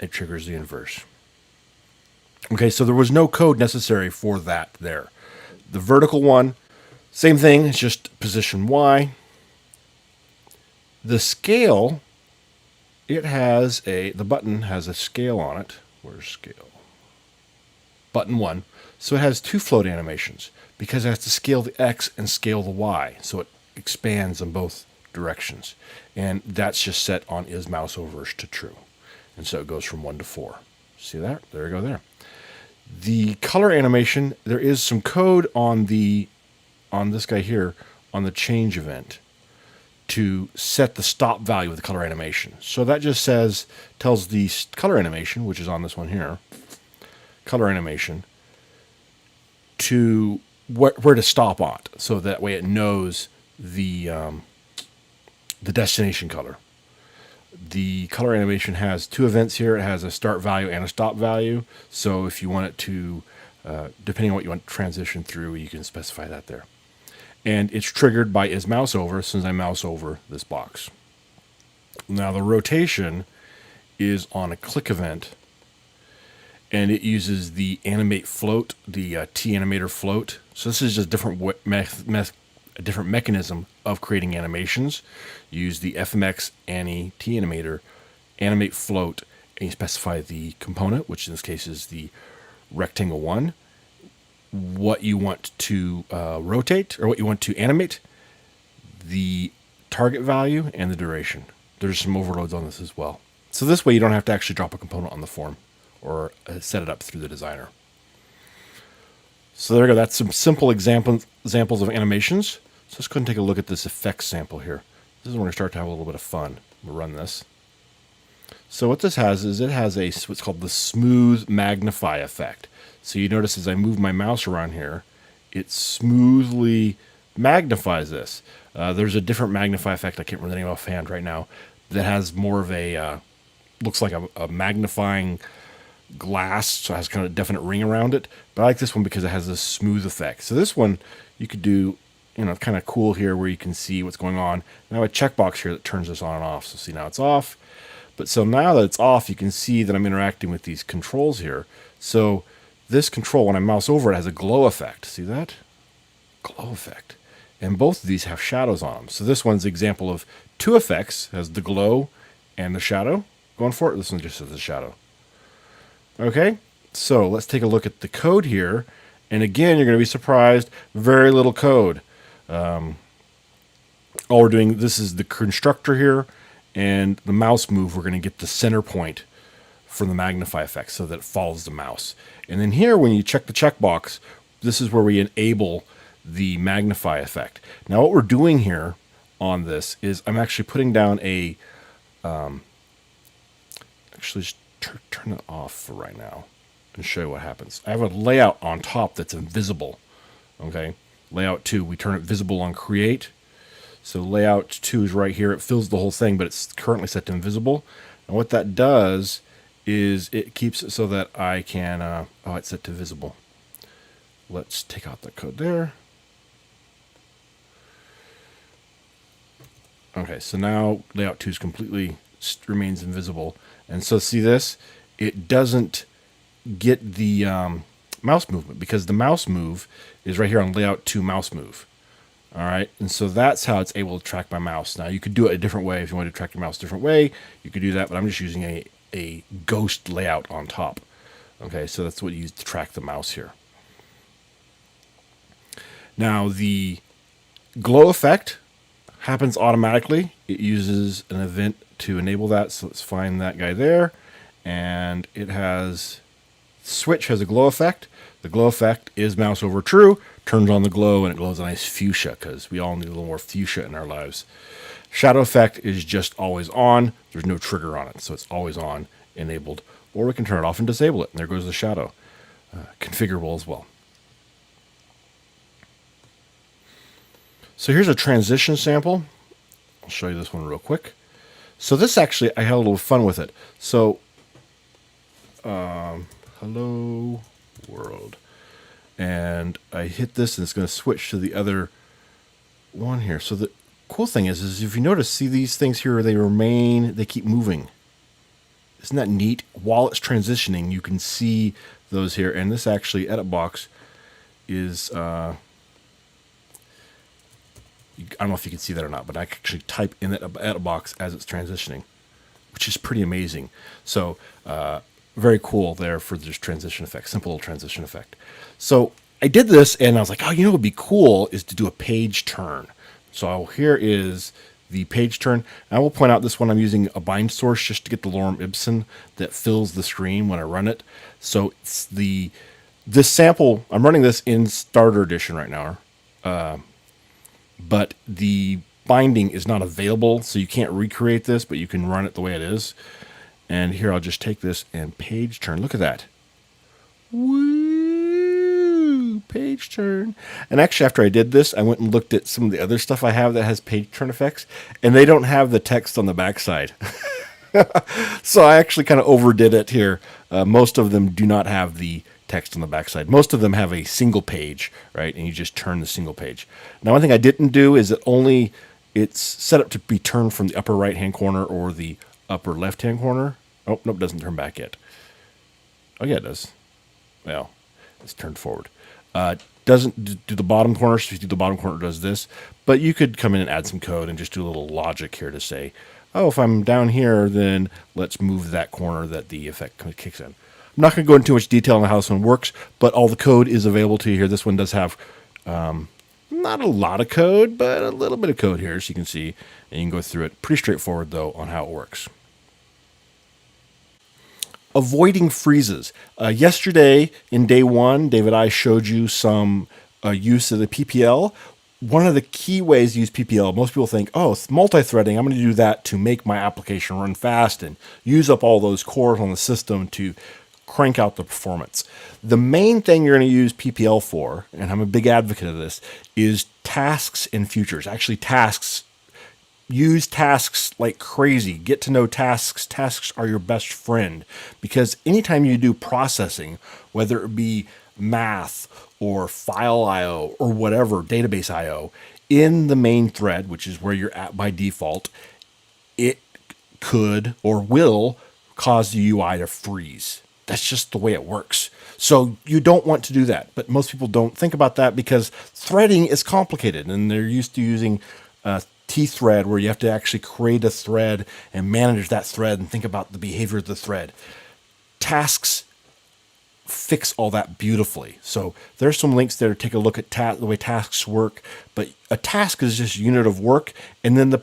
it triggers the inverse. Okay, so there was no code necessary for that there. The vertical one, same thing, it's just position Y. The scale, the button has a scale on it. Where's scale? Button 1. So it has two float animations because it has to scale the X and scale the Y. So it expands in both directions. And that's just set on is mouse overs to true. And so it goes from 1 to 4. See that? There we go there. The color animation, there is some code on this guy here, on the change event, to set the stop value of the color animation. So that just tells the color animation, which is on this one here, color animation, to where to stop on. So that way it knows the destination color. The color animation has two events here. It has a start value and a stop value. So if you want it to, depending on what you want to transition through, you can specify that there. And it's triggered by is mouse over as soon as I mouse over this box. Now the rotation is on a click event, and it uses the animate float, the T animator float. So this is just a different mechanism of creating animations. You use the FMX T animator animate float, and you specify the component, which in this case is the rectangle 1, what you want to rotate or what you want to animate, the target value, and the duration. There's some overloads on this as well. So this way you don't have to actually drop a component on the form or set it up through the designer. So there we go. That's some simple examples of animations. So let's go ahead and take a look at this effects sample here. This is when we start to have a little bit of fun. We'll run this. So what this has is it has what's called the smooth magnify effect. So you notice as I move my mouse around here, it smoothly magnifies this. There's a different magnify effect, I can't remember the name offhand right now, that has more of a, looks like a magnifying glass, so it has kind of a definite ring around it. But I like this one because it has this smooth effect. So this one you could do, kind of cool here where you can see what's going on. Now a checkbox here that turns this on and off. So see, now it's off. But so now that it's off, you can see that I'm interacting with these controls here. So this control, when I mouse over it, has a glow effect. See that? Glow effect. And both of these have shadows on them. So this one's an example of two effects, has the glow and the shadow going for it. This one just has the shadow. Okay, so let's take a look at the code here. And again, you're going to be surprised, very little code. All we're doing, this is the constructor here, and the mouse move, we're going to get the center point from the magnify effect so that it follows the mouse. And then here, when you check the checkbox, this is where we enable the magnify effect. Now what we're doing here on this is I'm actually putting down a, actually just turn it off for right now and show you what happens. I have a layout on top that's invisible. Okay, layout 2, we turn it visible on create. So layout 2 is right here. It fills the whole thing, but it's currently set to invisible. And what that does is it keeps it so that I can, oh, it's set to visible. Let's take out the code there. Okay, so now layout 2 is completely remains invisible. And so see this? It doesn't get the mouse movement because the mouse move is right here on layout 2 mouse move. All right, and so that's how it's able to track my mouse. Now you could do it a different way. If you want to track your mouse a different way, you could do that, but I'm just using a ghost layout on top. Okay, so that's what you use to track the mouse here. Now the glow effect happens automatically. It uses an event to enable that, so let's find that guy there. And it has, switch has a glow effect. The glow effect is mouse over true, turns on the glow, and it glows a nice fuchsia, because we all need a little more fuchsia in our lives. Shadow effect is just always on. There's no trigger on it, so it's always on, enabled. Or we can turn it off and disable it, and there goes the shadow. Configurable as well. So here's a transition sample. I'll show you this one real quick. So this actually, I had a little fun with it. So, hello world. And I hit this and it's going to switch to the other one here. So the cool thing is if you notice, see these things here, they keep moving. Isn't that neat? While it's transitioning, you can see those here. And this actually, edit box, is, I don't know if you can see that or not, but I can actually type in that edit box as it's transitioning, which is pretty amazing. So, very cool there for this transition effect, simple little transition effect. So I did this and I was like, oh, what would be cool is to do a page turn. So here is the page turn. And I will point out this one I'm using a bind source just to get the lorem ipsum that fills the screen when I run it. So it's this sample, I'm running this in starter edition right now. But the binding is not available, so you can't recreate this, but you can run it the way it is. And here I'll just take this and page turn. Look at that. Woo! Page turn. And actually, after I did this, I went and looked at some of the other stuff I have that has page turn effects, and they don't have the text on the backside. So I actually kind of overdid it here. Most of them do not have the text on the backside. Most of them have a single page, right? And you just turn the single page. Now, one thing I didn't do is that it's set up to be turned from the upper right-hand corner or the upper left-hand corner. Oh, nope, doesn't turn back yet. Oh, yeah, it does. Well, it's turned forward. Doesn't do the bottom corner, so if you do the bottom corner, it does this. But you could come in and add some code and just do a little logic here to say, oh, if I'm down here, then let's move that corner that the effect kicks in. I'm not going to go into too much detail on how this one works, but all the code is available to you here. This one does have not a lot of code, but a little bit of code here, so you can see, and you can go through it. Pretty straightforward, though, on how it works. Avoiding freezes. Yesterday, in day one, David and I showed you some use of the PPL. One of the key ways to use PPL, most people think, oh, it's multi-threading. I'm going to do that to make my application run fast and use up all those cores on the system to crank out the performance. The main thing you're going to use PPL for, and I'm a big advocate of this, is tasks and futures. Actually, tasks. Use tasks like crazy. Get to know tasks. Tasks are your best friend, because anytime you do processing, whether it be math or file I/O or whatever, database I/O, in the main thread, which is where you're at by default, it could or will cause the UI to freeze. That's just the way it works. So you don't want to do that. But most people don't think about that because threading is complicated, and they're used to using T-thread, where you have to actually create a thread and manage that thread and think about the behavior of the thread. Tasks fix all that beautifully. So there's some links there to take a look at the way tasks work. But a task is just a unit of work, and then the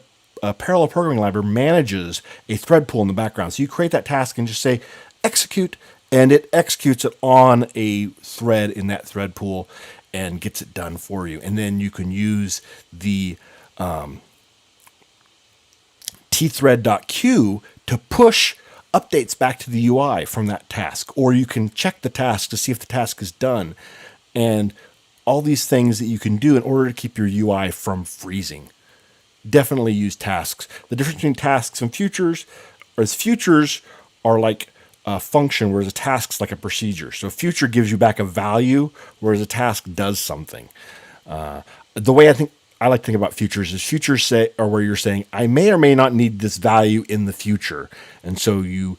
parallel programming library manages a thread pool in the background. So you create that task and just say execute, and it executes it on a thread in that thread pool and gets it done for you. And then you can use the tthread.q to push updates back to the UI from that task, or you can check the task to see if the task is done, and all these things that you can do in order to keep your UI from freezing. Definitely use tasks. The difference between tasks and futures is futures are like a function, whereas a task's like a procedure. So a future gives you back a value, whereas a task does something. The way I like to think about futures is futures say, or where you're saying, I may or may not need this value in the future. And so you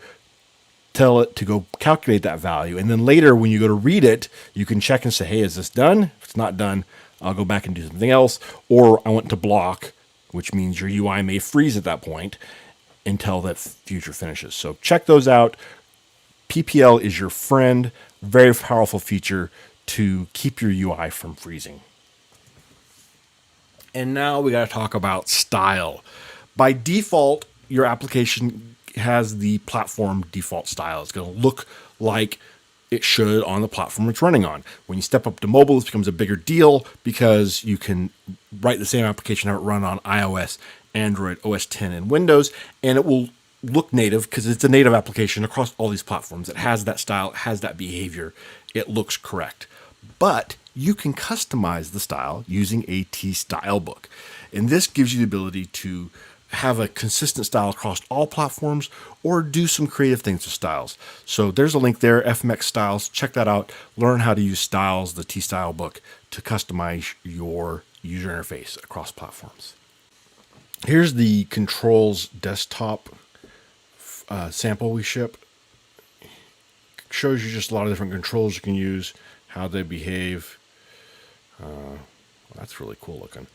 tell it to go calculate that value. And then later when you go to read it, you can check and say, hey, is this done? If it's not done, I'll go back and do something else. Or I want to block, which means your UI may freeze at that point until that future finishes. So check those out. PPL is your friend. Very powerful feature to keep your UI from freezing. And now we got to talk about style. By default, your application has the platform default style. It's going to look like it should on the platform it's running on. When you step up to mobile, this becomes a bigger deal because you can write the same application, have it run on iOS, Android, OS X, and Windows, and it will look native because it's a native application across all these platforms. It has that style, it has that behavior. It looks correct. But you can customize the style using a T-style book. And this gives you the ability to have a consistent style across all platforms or do some creative things with styles. So there's a link there, FMX Styles. Check that out. Learn how to use styles, the T-style book, to customize your user interface across platforms. Here's the controls desktop sample we ship. Shows you just a lot of different controls you can use, how they behave. That's really cool looking,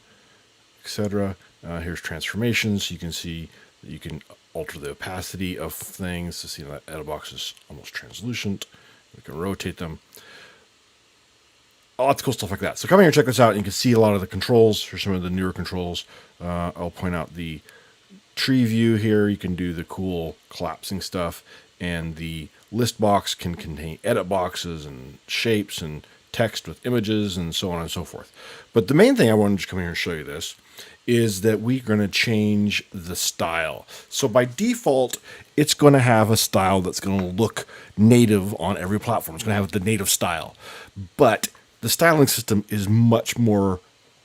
etc. Here's transformations. You can see that you can alter the opacity of things to see that edit box is almost translucent. We can rotate them. Lots of cool stuff like that. So come here and check this out. And you can see a lot of the controls. Here's some of the newer controls. I'll point out the tree view here. You can do the cool collapsing stuff, and the list box can contain edit boxes and shapes and text with images and so on and so forth. But the main thing I wanted to come here and show you this is that we're going to change the style. So by default, it's going to have a style that's going to look native on every platform. It's going to have the native style. But the styling system is much more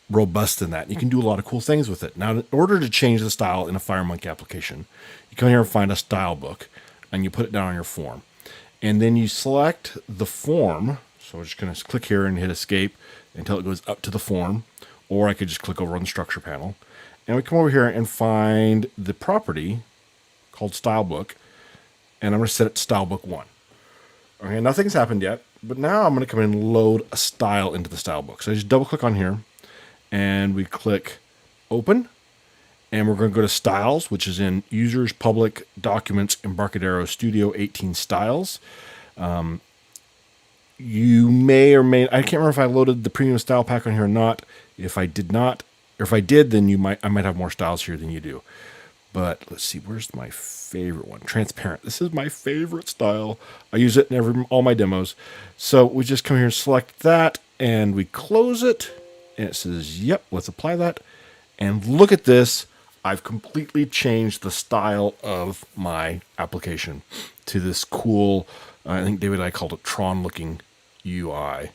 robust than that. You can do a lot of cool things with it. Now, in order to change the style in a FireMonkey application, you come here and find a style book, and you put it down on your form. And then you select the form. So I'm just going to click here and hit escape until it goes up to the form. Or I could just click over on the structure panel. And we come over here and find the property called style book. And I'm going to set it to style book 1. Okay, nothing's happened yet. But now I'm going to come in and load a style into the style book. So I just double click on here. And we click open. And we're going to go to Styles, which is in Users, Public, Documents, Embarcadero Studio 18 Styles. You may or may, I can't remember if I loaded the premium style pack on here or not. If I did not, or if I did, then I might have more styles here than you do. But let's see, where's my favorite one? Transparent. This is my favorite style. I use it in all my demos. So we just come here and select that, and we close it, and it says, yep, let's apply that. And look at this. I've completely changed the style of my application to this cool, I think David and I called it Tron-looking UI.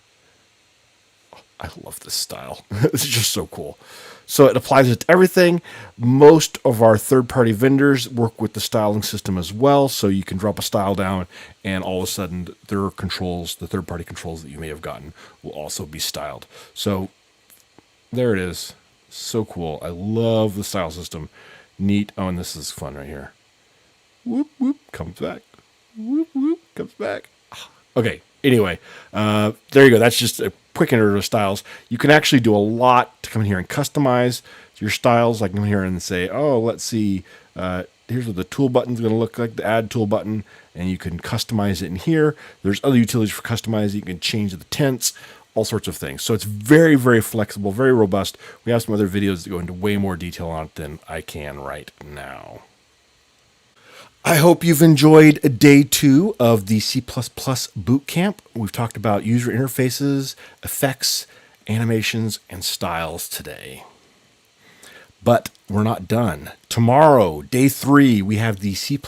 I love this style. It's just so cool. So it applies it to everything. Most of our third-party vendors work with the styling system as well, so you can drop a style down, and all of a sudden their controls, the third-party controls that you may have gotten, will also be styled. So there it is. So cool. I love the style system. Neat. Oh, and this is fun right here. Whoop, whoop, comes back. Whoop, whoop, comes back. Okay, anyway, there you go. That's just a quick intro to styles. You can actually do a lot to come in here and customize your styles. I can come here and say, oh, let's see, here's what the tool button's going to look like, the add tool button, and you can customize it in here. There's other utilities for customizing. You can change the tints, all sorts of things. So it's very, very flexible, very robust. We have some other videos that go into way more detail on it than I can right now. I hope you've enjoyed day 2 of the C++ Bootcamp. We've talked about user interfaces, effects, animations, and styles today. But we're not done. Tomorrow, day 3, we have the C++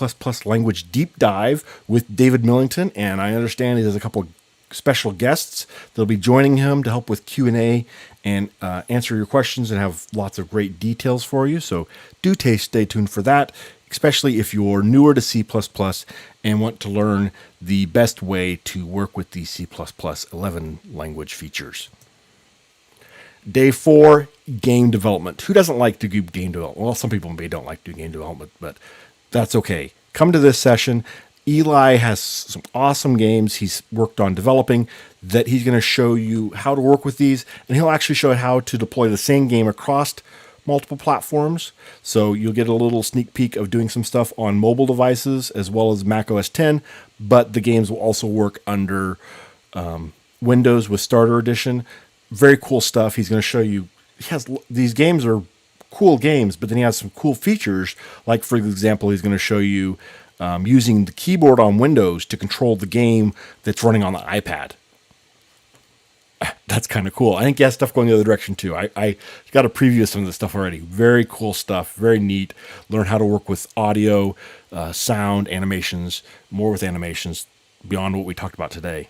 language deep dive with David Millington, and I understand he has a couple of special guests that'll be joining him to help with Q&A and answer your questions and have lots of great details for you. So do stay tuned for that, especially if you're newer to C++ and want to learn the best way to work with the C++ 11 language features. Day 4, game development. Who doesn't like to do game development? Well, some people maybe don't like to do game development, but that's okay. Come to this session. Eli has some awesome games he's worked on developing that he's going to show you how to work with these, and he'll actually show you how to deploy the same game across multiple platforms. So you'll get a little sneak peek of doing some stuff on mobile devices as well as Mac OS X, but the games will also work under Windows with Starter Edition. Very cool stuff. He's going to show you. These games are cool games, but then he has some cool features. Like, for example, he's going to show you using the keyboard on Windows to control the game that's running on the iPad. That's kind of cool. I think he has stuff going the other direction too. I got a preview of some of this stuff already. Very cool stuff. Very neat. Learn how to work with audio, sound, animations, more with animations beyond what we talked about today.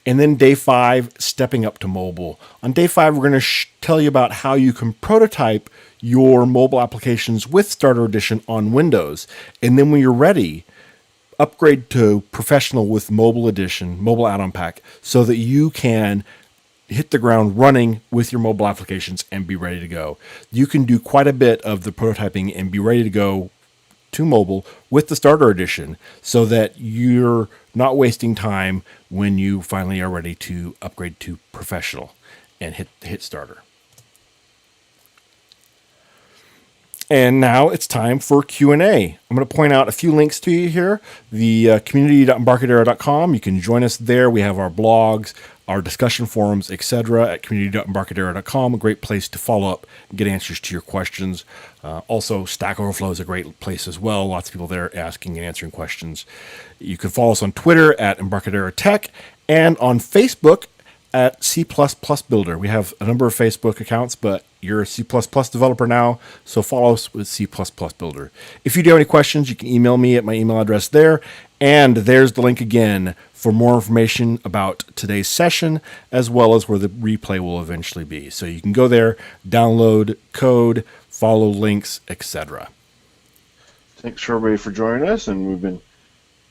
And then day 5, stepping up to mobile. On day 5, we're going to tell you about how you can prototype your mobile applications with Starter Edition on Windows. And then when you're ready, upgrade to Professional with Mobile Edition, Mobile Add-on Pack, so that you can hit the ground running with your mobile applications and be ready to go. You can do quite a bit of the prototyping and be ready to go to mobile with the Starter Edition so that you're not wasting time when you finally are ready to upgrade to Professional and hit Starter. And now it's time for Q&A. I'm going to point out a few links to you here. The community.embarcadero.com. You can join us there. We have our blogs, our discussion forums, etc. at community.embarcadero.com. A great place to follow up and get answers to your questions. Also, Stack Overflow is a great place as well. Lots of people there asking and answering questions. You can follow us on Twitter at Embarcadero Tech and on Facebook at C++ Builder. We have a number of Facebook accounts, but you're a C++ developer now, so follow us with C++ Builder. If you do have any questions, you can email me at my email address there. And there's the link again for more information about today's session, as well as where the replay will eventually be. So you can go there, download code, follow links, etc. Thanks everybody for joining us, and we've been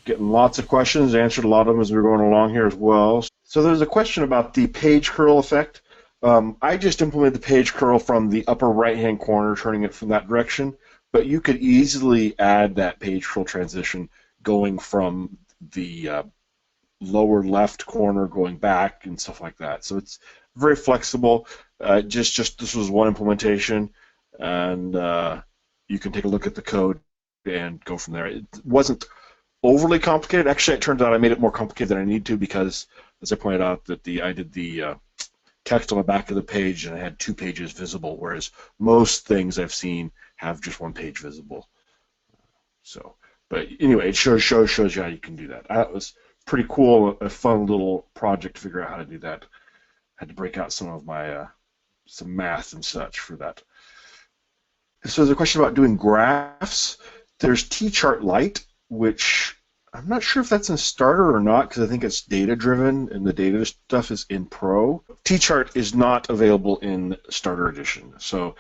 getting lots of questions, answered a lot of them as we're going along here as well. So there's a question about the page curl effect. I just implemented the page curl from the upper right-hand corner, turning it from that direction, but you could easily add that page curl transition going from the lower left corner going back and stuff like that. So it's very flexible. Just this was one implementation, and you can take a look at the code and go from there. It wasn't overly complicated. Actually, it turns out I made it more complicated than I need to because, as I pointed out, that I did the text on the back of the page and I had 2 pages visible, whereas most things I've seen have just 1 page visible. So, but anyway, it shows you how you can do that. That was pretty cool, a fun little project to figure out how to do that. I had to break out some of my some math and such for that. So there's a question about doing graphs. There's T-Chart Lite, which I'm not sure if that's in Starter or not because I think it's data-driven and the data stuff is in Pro. T-Chart is not available in Starter Edition. So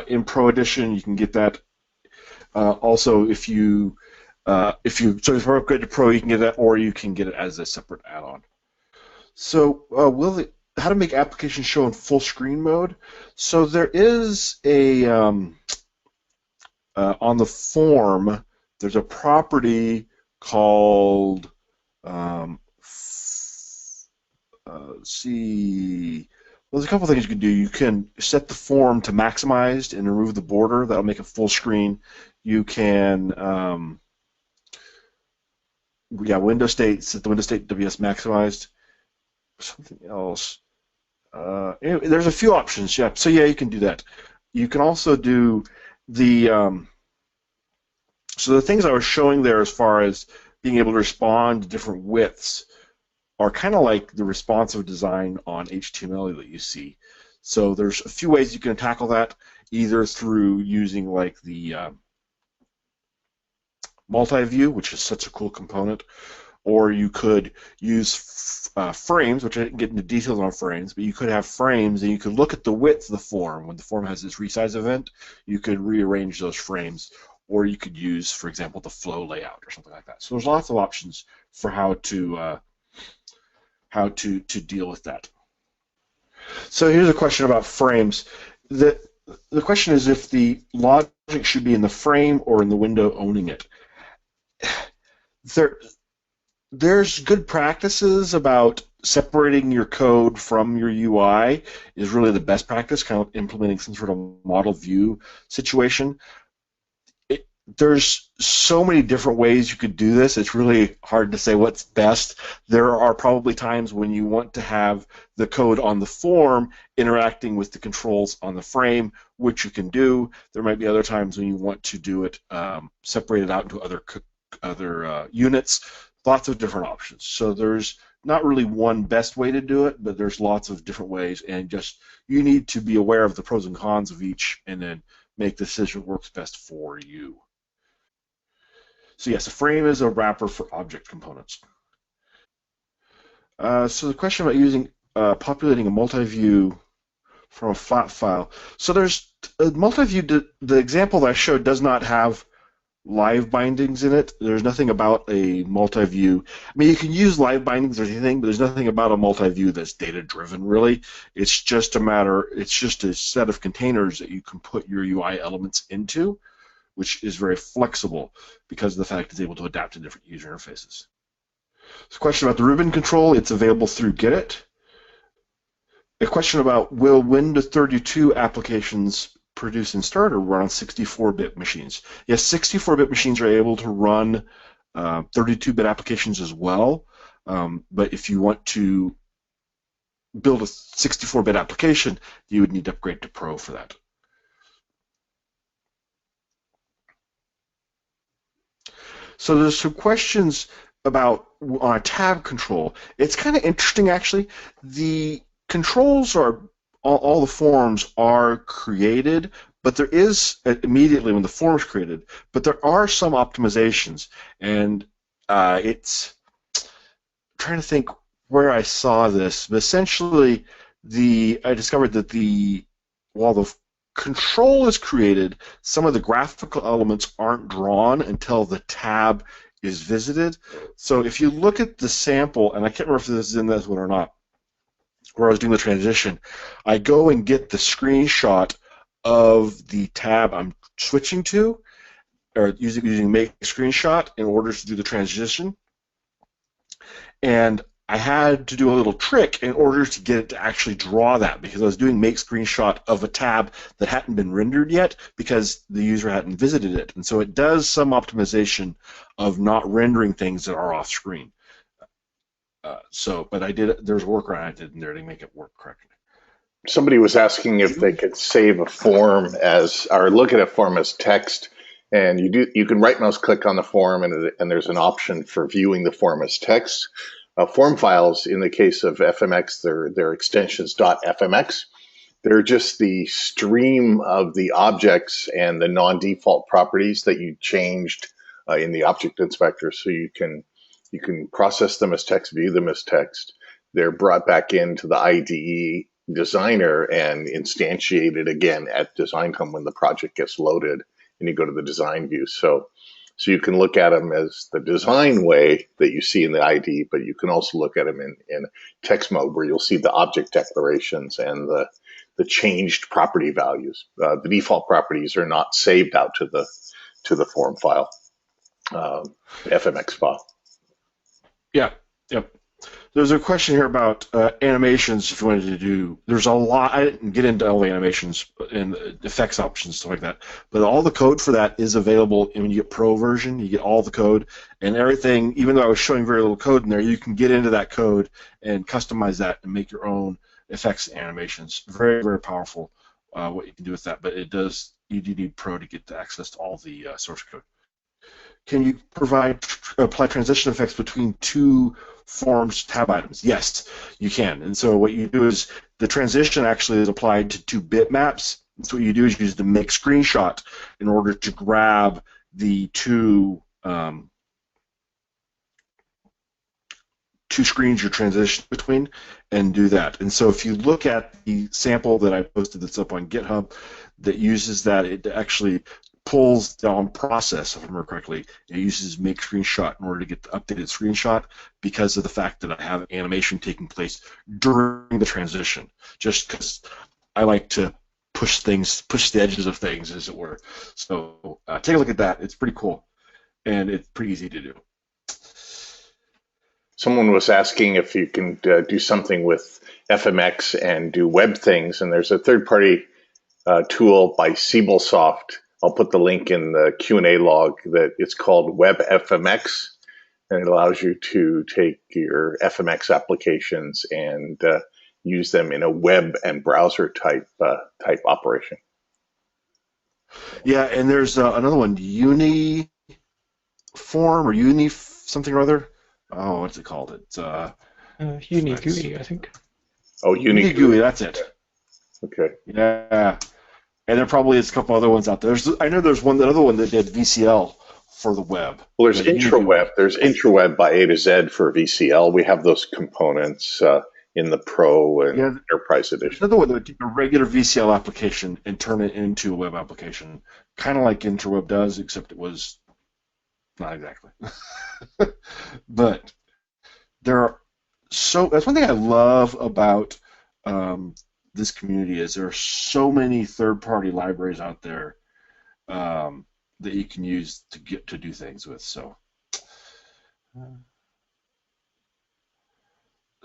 in Pro Edition, you can get that. Also, if you upgrade to Pro, you can get that, or you can get it as a separate add-on. So how to make applications show in full screen mode? So there is a on the form, there's a property called let's see. Well, there's a couple things you can do. You can set the form to maximized and remove the border. That'll make it full screen. You can window state, set the window state to WS maximized. Something else. Anyway, there's a few options. Yeah. So yeah, you can do that. You can also do the so the things I was showing there as far as being able to respond to different widths are kind of like the responsive design on HTML that you see. So there's a few ways you can tackle that, either through using like the multi-view, which is such a cool component, or you could use frames, which I didn't get into details on frames, but you could have frames and you could look at the width of the form. When the form has this resize event, you could rearrange those frames, or you could use, for example, the flow layout or something like that. So there's lots of options for how to deal with that. So here's a question about frames. The question is if the logic should be in the frame or in the window owning it. There's good practices about separating your code from your UI is really the best practice, kind of implementing some sort of model view situation. There's so many different ways you could do this. It's really hard to say what's best. There are probably times when you want to have the code on the form interacting with the controls on the frame, which you can do. There might be other times when you want to do it separated out into other units. Lots of different options. So there's not really one best way to do it, but there's lots of different ways, and just you need to be aware of the pros and cons of each and then make the decision that works best for you. So yes, a frame is a wrapper for object components. So the question about using populating a multi-view from a flat file. So there's a multi-view. The example that I showed does not have live bindings in it. There's nothing about a multi-view. I mean, you can use live bindings or anything, but there's nothing about a multi-view that's data-driven, really. It's just a set of containers that you can put your UI elements into, which is very flexible because of the fact it's able to adapt to different user interfaces. So a question about the ribbon control, it's available through Get. A question about will Windows 32 applications produced in Starter run on 64-bit machines? Yes, 64-bit machines are able to run 32-bit applications as well, but if you want to build a 64-bit application, you would need to upgrade to Pro for that. So there's some questions about on a tab control. It's kind of interesting, actually. The controls are all the forms are created, but there is immediately when the form is created. But there are some optimizations, and it's I'm trying to think where I saw this. But essentially, I discovered that while the control is created, some of the graphical elements aren't drawn until the tab is visited. So if you look at the sample, and I can't remember if this is in this one or not, where I was doing the transition, I go and get the screenshot of the tab I'm switching to, or using make screenshot in order to do the transition. And I had to do a little trick in order to get it to actually draw that, because I was doing make screenshot of a tab that hadn't been rendered yet because the user hadn't visited it. And so it does some optimization of not rendering things that are off screen. But I did, there's a workaround I did in there to make it work correctly. Somebody was asking if they could save a form as, or look at a form as text, and you can right mouse click on the form, and there's an option for viewing the form as text. Form files, in the case of FMX, they're extensions .fmx. They're just the stream of the objects and the non-default properties that you changed in the object inspector, so you can process them as text, view them as text. They're brought back into the IDE designer and instantiated again at design home when the project gets loaded and you go to the design view. So you can look at them as the design way that you see in the IDE, but you can also look at them in text mode where you'll see the object declarations and the changed property values. The default properties are not saved out to the form file, FMX file. Yeah, yep. There's a question here about animations. If you wanted to do, there's a lot. I didn't get into all the animations and effects options, stuff like that. But all the code for that is available when you get Pro version. You get all the code and everything. Even though I was showing very little code in there, you can get into that code and customize that and make your own effects and animations. Very, very powerful. What you can do with that. But it does. You do need Pro to get access to all the source code. Can you apply transition effects between two forms tab items? Yes, you can. And so what you do is the transition actually is applied to two bitmaps. And so what you do is use the make screenshot in order to grab the two screens you're transitioning between and do that. And so if you look at the sample that I posted that's up on GitHub that uses that, it actually pulls down process, if I remember correctly. It uses make screenshot in order to get the updated screenshot because of the fact that I have animation taking place during the transition, just because I like to push the edges of things, as it were. So take a look at that. It's pretty cool, and it's pretty easy to do. Someone was asking if you can do something with FMX and do web things, and there's a third-party tool by SiebelSoft. I'll put the link in the Q&A log that it's called WebFMX, and it allows you to take your FMX applications and use them in a web and browser type operation. Yeah, and there's another one, Uniform or Uni something or other. Oh, what's it called? It's UniGUI, I think. Oh, UniGUI, that's it. Okay. Yeah. And there probably is a couple other ones out there. I know there's another one that did VCL for the web. Well, there's IntraWeb. There's IntraWeb by A to Z for VCL. We have those components in the Pro and Enterprise edition. Another one that would take a regular VCL application and turn it into a web application, kind of like IntraWeb does, except it was not exactly. But that's one thing I love about this community is there are so many third-party libraries out there that you can use to do things with. So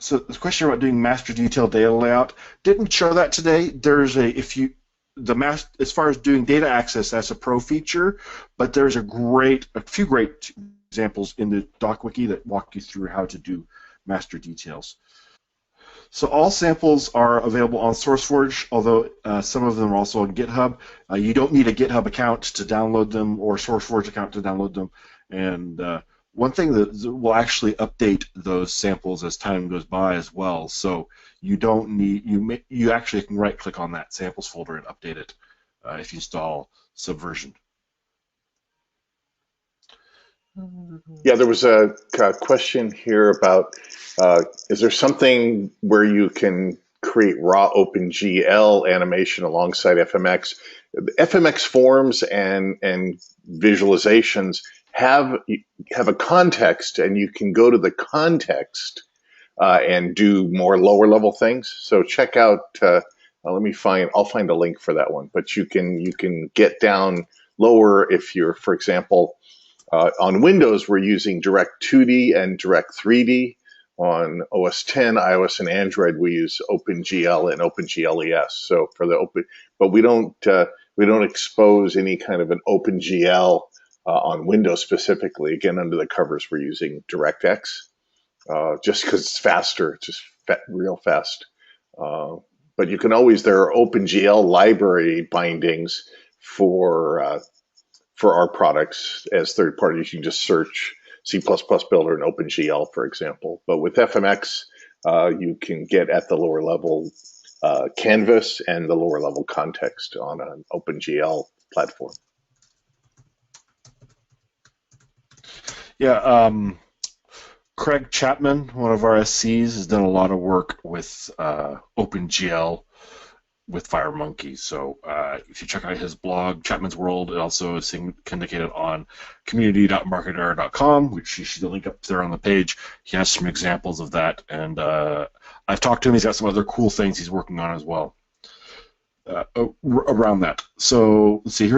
this question about doing master detail data layout didn't show that today. There's as far as doing data access, that's a Pro feature, but there's a few great examples in the doc wiki that walk you through how to do master details. So all samples are available on SourceForge, although some of them are also on GitHub. You don't need a GitHub account to download them or SourceForge account to download them. And one thing that will actually update those samples as time goes by as well. So you don't need you actually can right-click on that samples folder and update it if you install Subversion. Yeah, there was a question here about is there something where you can create raw OpenGL animation alongside FMX? FMX forms and visualizations have a context, and you can go to the context and do more lower level things. So check out. I'll find a link for that one. But you can get down lower if you're, for example, on Windows, we're using Direct 2D and Direct 3D. On OS 10, iOS, and Android, we use OpenGL and OpenGLES. So for the but we don't expose any kind of an OpenGL on Windows specifically. Again, under the covers, we're using DirectX just because it's faster, just real fast. But you can always, there are OpenGL library bindings for our products as third parties. You can just search C++ Builder and OpenGL, for example. But with FMX, you can get at the lower level canvas and the lower level context on an OpenGL platform. Yeah, Craig Chapman, one of our SCs, has done a lot of work with OpenGL with FireMonkey. So if you check out his blog, Chapman's World, it also is syndicated on community.marketer.com, which you see the link up there on the page. He has some examples of that, and I've talked to him. He's got some other cool things he's working on as well around that. So let's see,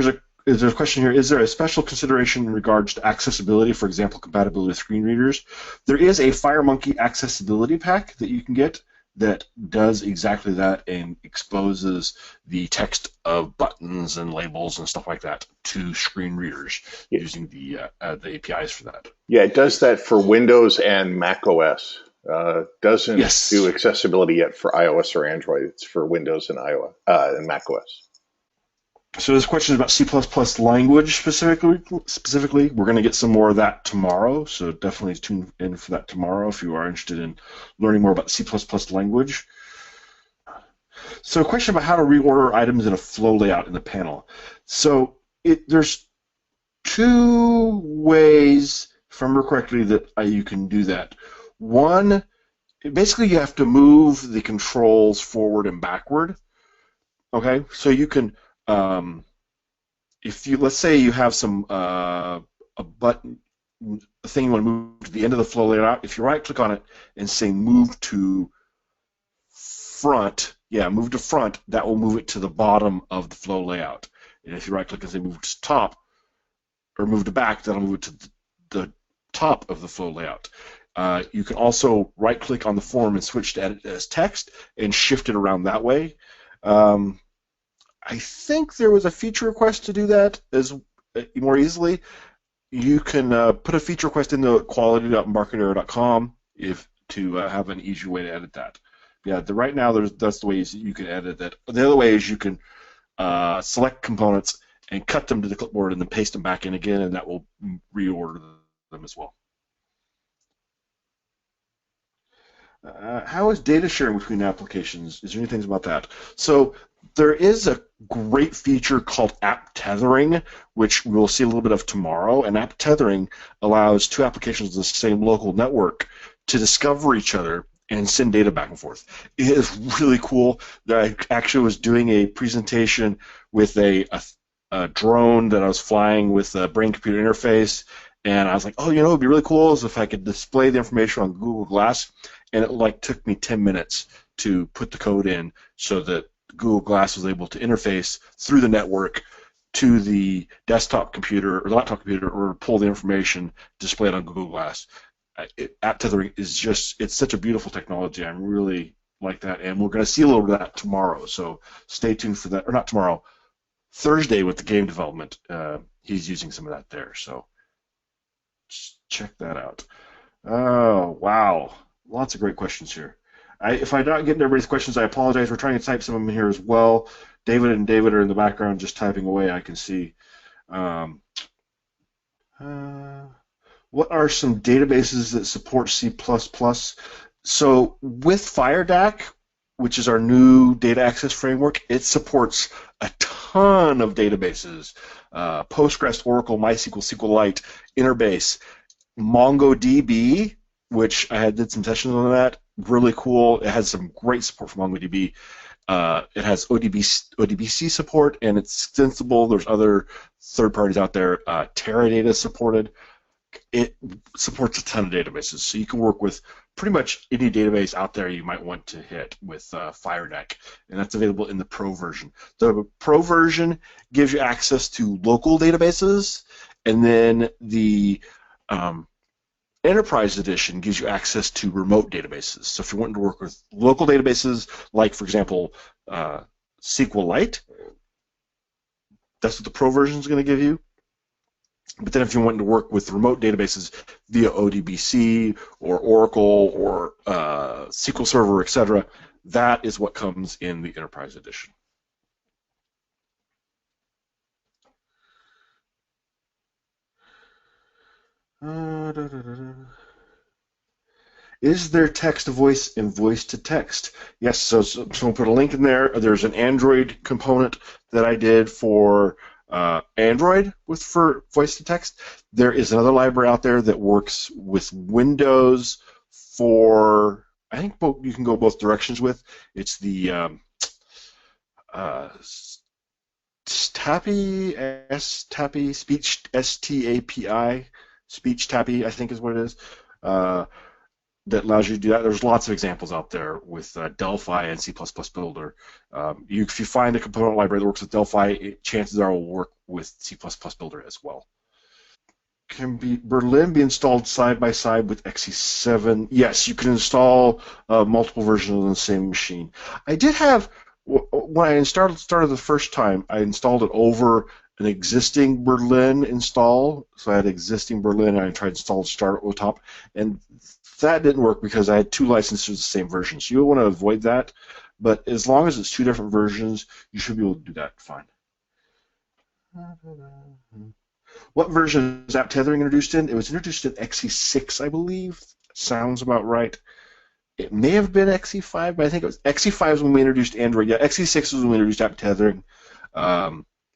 there's a question here. Is there a special consideration in regards to accessibility, for example, compatibility with screen readers? There is a FireMonkey accessibility pack that you can get that does exactly that and exposes the text of buttons and labels and stuff like that to screen readers using the APIs for that. Yeah, it does that for Windows and Mac OS. Doesn't do accessibility yet for iOS or Android. It's for Windows and iOS and Mac OS. So this question is about C++ language specifically. We're going to get some more of that tomorrow, so definitely tune in for that tomorrow if you are interested in learning more about C++ language. So a question about how to reorder items in a flow layout in the panel. So there's two ways, if I remember correctly, that you can do that. One, basically you have to move the controls forward and backward. Okay, so you can if you, let's say you have some a button, a thing you want to move to the end of the flow layout, if you right click on it and say move to front, move to front, that will move it to the bottom of the flow layout. And if you right click and say move to top or move to back, that'll move it to the top of the flow layout. You can also right click on the form and switch to edit as text and shift it around that way. I think there was a feature request to do that as more easily. You can put a feature request into quality.marketer.com to have an easier way to edit that. Yeah, right now that's the ways you can edit that. The other way is you can select components and cut them to the clipboard and then paste them back in again, and that will reorder them as well. How is data sharing between applications? Is there anything about that? So there is a great feature called app tethering, which we'll see a little bit of tomorrow. And app tethering allows two applications on the same local network to discover each other and send data back and forth. It is really cool. I actually was doing a presentation with a drone that I was flying with a brain-computer interface, and I was like, oh, you know, it'd be really cool is if I could display the information on Google Glass, and it took me 10 minutes to put the code in so that Google Glass was able to interface through the network to the desktop computer or laptop computer or pull the information, display it on Google Glass. App tethering is it's such a beautiful technology. I really like that, and we're going to see a little bit of that tomorrow, so stay tuned for that. Or not tomorrow, Thursday with the game development. He's using some of that there, so check that out. Oh, wow. Lots of great questions here. If I don't get into everybody's questions, I apologize. We're trying to type some of them here as well. David are in the background just typing away, I can see. What are some databases that support C++? So with FireDAC, which is our new data access framework, it supports a ton of databases. Postgres, Oracle, MySQL, SQLite, Interbase, MongoDB, which I did some sessions on that. Really cool. It has some great support for MongoDB. It has ODBC support, and it's extensible. There's other third parties out there. Teradata is supported. It supports a ton of databases, so you can work with pretty much any database out there you might want to hit with FireDAC, and that's available in the Pro version. The Pro version gives you access to local databases, and then the Enterprise Edition gives you access to remote databases. So if you're wanting to work with local databases, like, for example, SQLite, that's what the Pro version is going to give you. But then if you're wanting to work with remote databases via ODBC or Oracle or SQL Server, etc., that is what comes in the Enterprise Edition. Is there text to voice and voice to text? Yes, so we'll put a link in there. There's an Android component that I did for Android for voice to text. There is another library out there that works with Windows for, I think you can go both directions with. It's the STAPI, Speech, STAPI, Speech Tappy, I think is what it is, that allows you to do that. There's lots of examples out there with Delphi and C++ Builder. If you find a component library that works with Delphi, chances are it will work with C++ Builder as well. Can Berlin be installed side by side with XE7? Yes, you can install multiple versions on the same machine. I did have, when I started the first time, I installed it over an existing Berlin install. So I had existing Berlin, and I tried to install start at top, and that didn't work because I had two licenses of the same version. So you'll want to avoid that. But as long as it's two different versions, you should be able to do that fine. What version is app tethering introduced in? It was introduced in XE6, I believe. Sounds about right. It may have been XE5, but I think it was XE5 is when we introduced Android. Yeah, XE6 was when we introduced app tethering.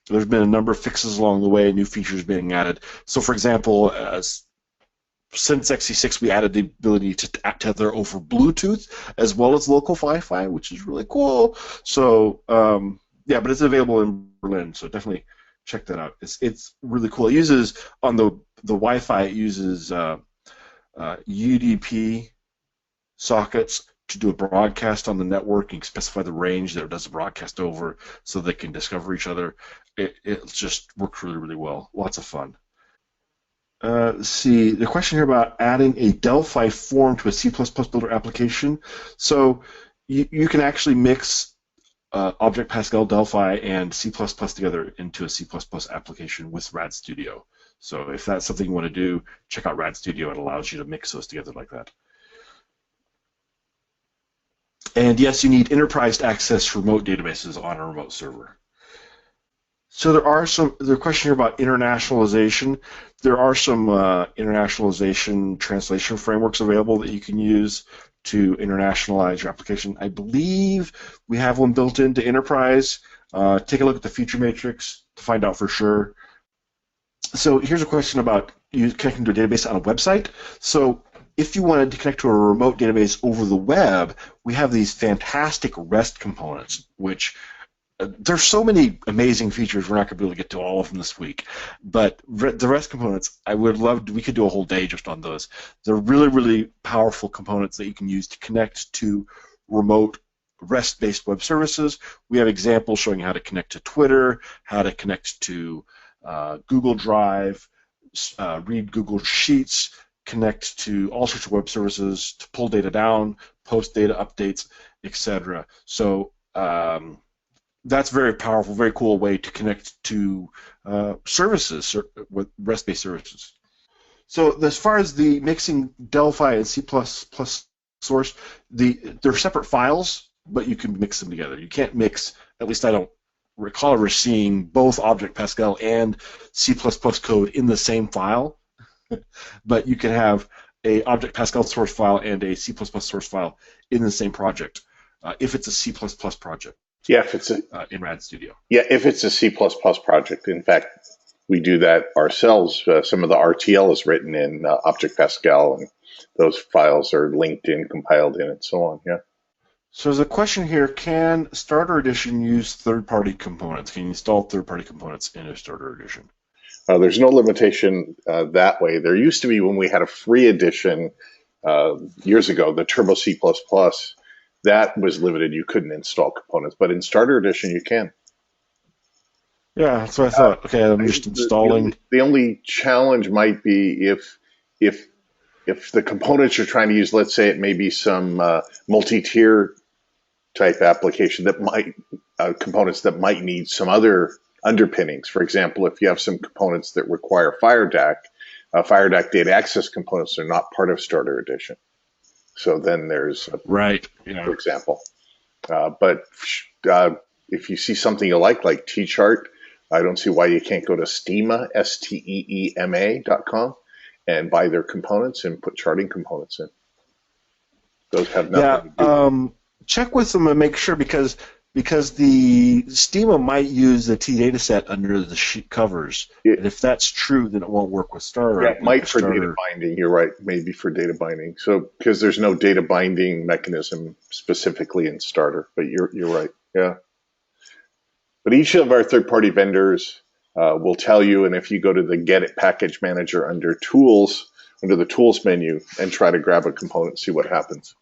There's been a number of fixes along the way, new features being added. So, for example, since XE6, we added the ability to app tether over Bluetooth as well as local Wi-Fi, which is really cool. So, yeah, but it's available in Berlin, so definitely check that out. It's really cool. It uses, on the Wi-Fi, it uses UDP sockets to do a broadcast on the network. You can specify the range that it does the broadcast over so they can discover each other. It just works really, really well. Lots of fun. Let's see, the question here about adding a Delphi form to a C++ Builder application. So you can actually mix Object Pascal, Delphi, and C++ together into a C++ application with RAD Studio. So if that's something you want to do, check out RAD Studio. It allows you to mix those together like that. And yes, you need enterprise to access remote databases on a remote server. So the question here about internationalization. There are some internationalization translation frameworks available that you can use to internationalize your application. I believe we have one built into Enterprise. Take a look at the feature matrix to find out for sure. So here's a question about you connecting to a database on a website. So if you wanted to connect to a remote database over the web, we have these fantastic REST components, which there's so many amazing features. We're not going to be able to get to all of them this week, but the REST components, we could do a whole day just on those. They're really, really powerful components that you can use to connect to remote REST-based web services. We have examples showing how to connect to Twitter, how to connect to Google Drive, read Google Sheets, connect to all sorts of web services to pull data down, post data updates, etc. So that's very powerful, very cool way to connect to services with REST-based services. So as far as the mixing Delphi and C++ source, they're separate files, but you can mix them together. You can't mix, at least I don't recall ever seeing both Object Pascal and C++ code in the same file, but you can have a Object Pascal source file and a C++ source file in the same project if it's a C++ project. Yeah, if it's in RAD Studio. Yeah, if it's a C++ project. In fact, we do that ourselves. Some of the RTL is written in Object Pascal, and those files are linked in, compiled in, and so on. Yeah. So there's a question here: can Starter Edition use third-party components? Can you install third-party components in a Starter Edition? There's no limitation that way. There used to be when we had a free edition years ago, the Turbo C++. That was limited. You couldn't install components, but in Starter Edition, you can. Yeah, that's what I thought. Okay, I'm just installing. The only challenge might be if if the components you're trying to use, let's say it may be some multi-tier type application that might, components that might need some other underpinnings. For example, if you have some components that require FireDAC data access components are not part of Starter Edition. So then there's, right, for example. But if you see something you like T-Chart, I don't see why you can't go to Steema, STEEMA.com, and buy their components and put charting components in. Those have nothing to do. Check with them and make sure because the Steema might use the T data set under the sheet covers. And if that's true, then it won't work with Starter. Yeah, it might for data binding. You're right, maybe for data binding. So because there's no data binding mechanism specifically in Starter, but you're right. Yeah. But each of our third-party vendors will tell you, and if you go to the Get It Package Manager under Tools, under the Tools menu, and try to grab a component, see what happens.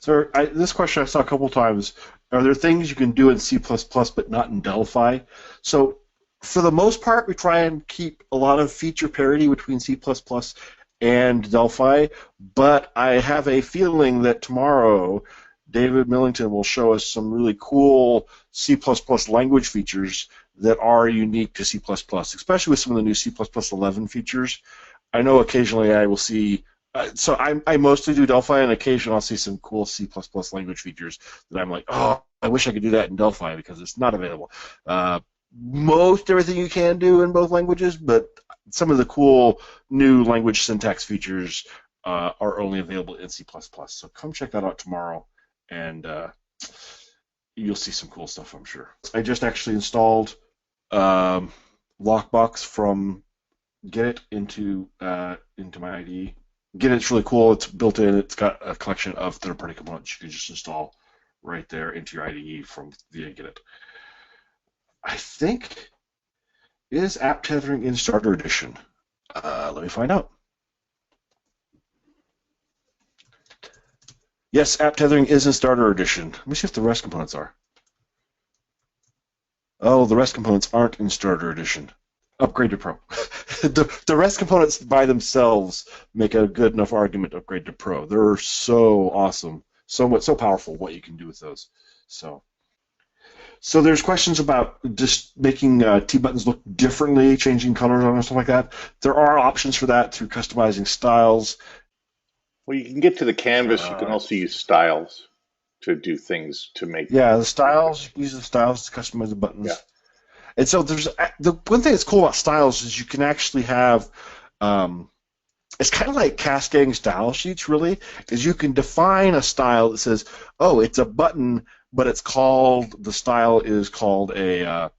So this question I saw a couple times. Are there things you can do in C++ but not in Delphi? So for the most part, we try and keep a lot of feature parity between C++ and Delphi, but I have a feeling that tomorrow David Millington will show us some really cool C++ language features that are unique to C++, especially with some of the new C++ 11 features. I know occasionally I will see, so I mostly do Delphi, and occasionally I'll see some cool C++ language features that I'm like, oh, I wish I could do that in Delphi because it's not available. Most everything you can do in both languages, but some of the cool new language syntax features are only available in C++. So come check that out tomorrow, and you'll see some cool stuff, I'm sure. I just actually installed Lockbox from Get It into my IDE. Get It's really cool. It's built in. It's got a collection of third-party components you can just install right there into your IDE from via Get It. I think, is app tethering in Starter Edition? Let me find out. Yes, app tethering is in Starter Edition. Let me see if the REST components are. Oh, the REST components aren't in Starter Edition. Upgrade to Pro. The REST components by themselves make a good enough argument to upgrade to Pro. They're so awesome, so powerful what you can do with those. So there's questions about just making T buttons look differently, changing colors on them, stuff like that. There are options for that through customizing styles. Well, you can get to the canvas. You can also use styles to do things to make. Yeah, the styles. Use the styles to customize the buttons. Yeah. And so there's the one thing that's cool about styles is you can actually have. It's kind of like cascading style sheets, really, is you can define a style that says, oh, it's a button, but it's called, the style is called a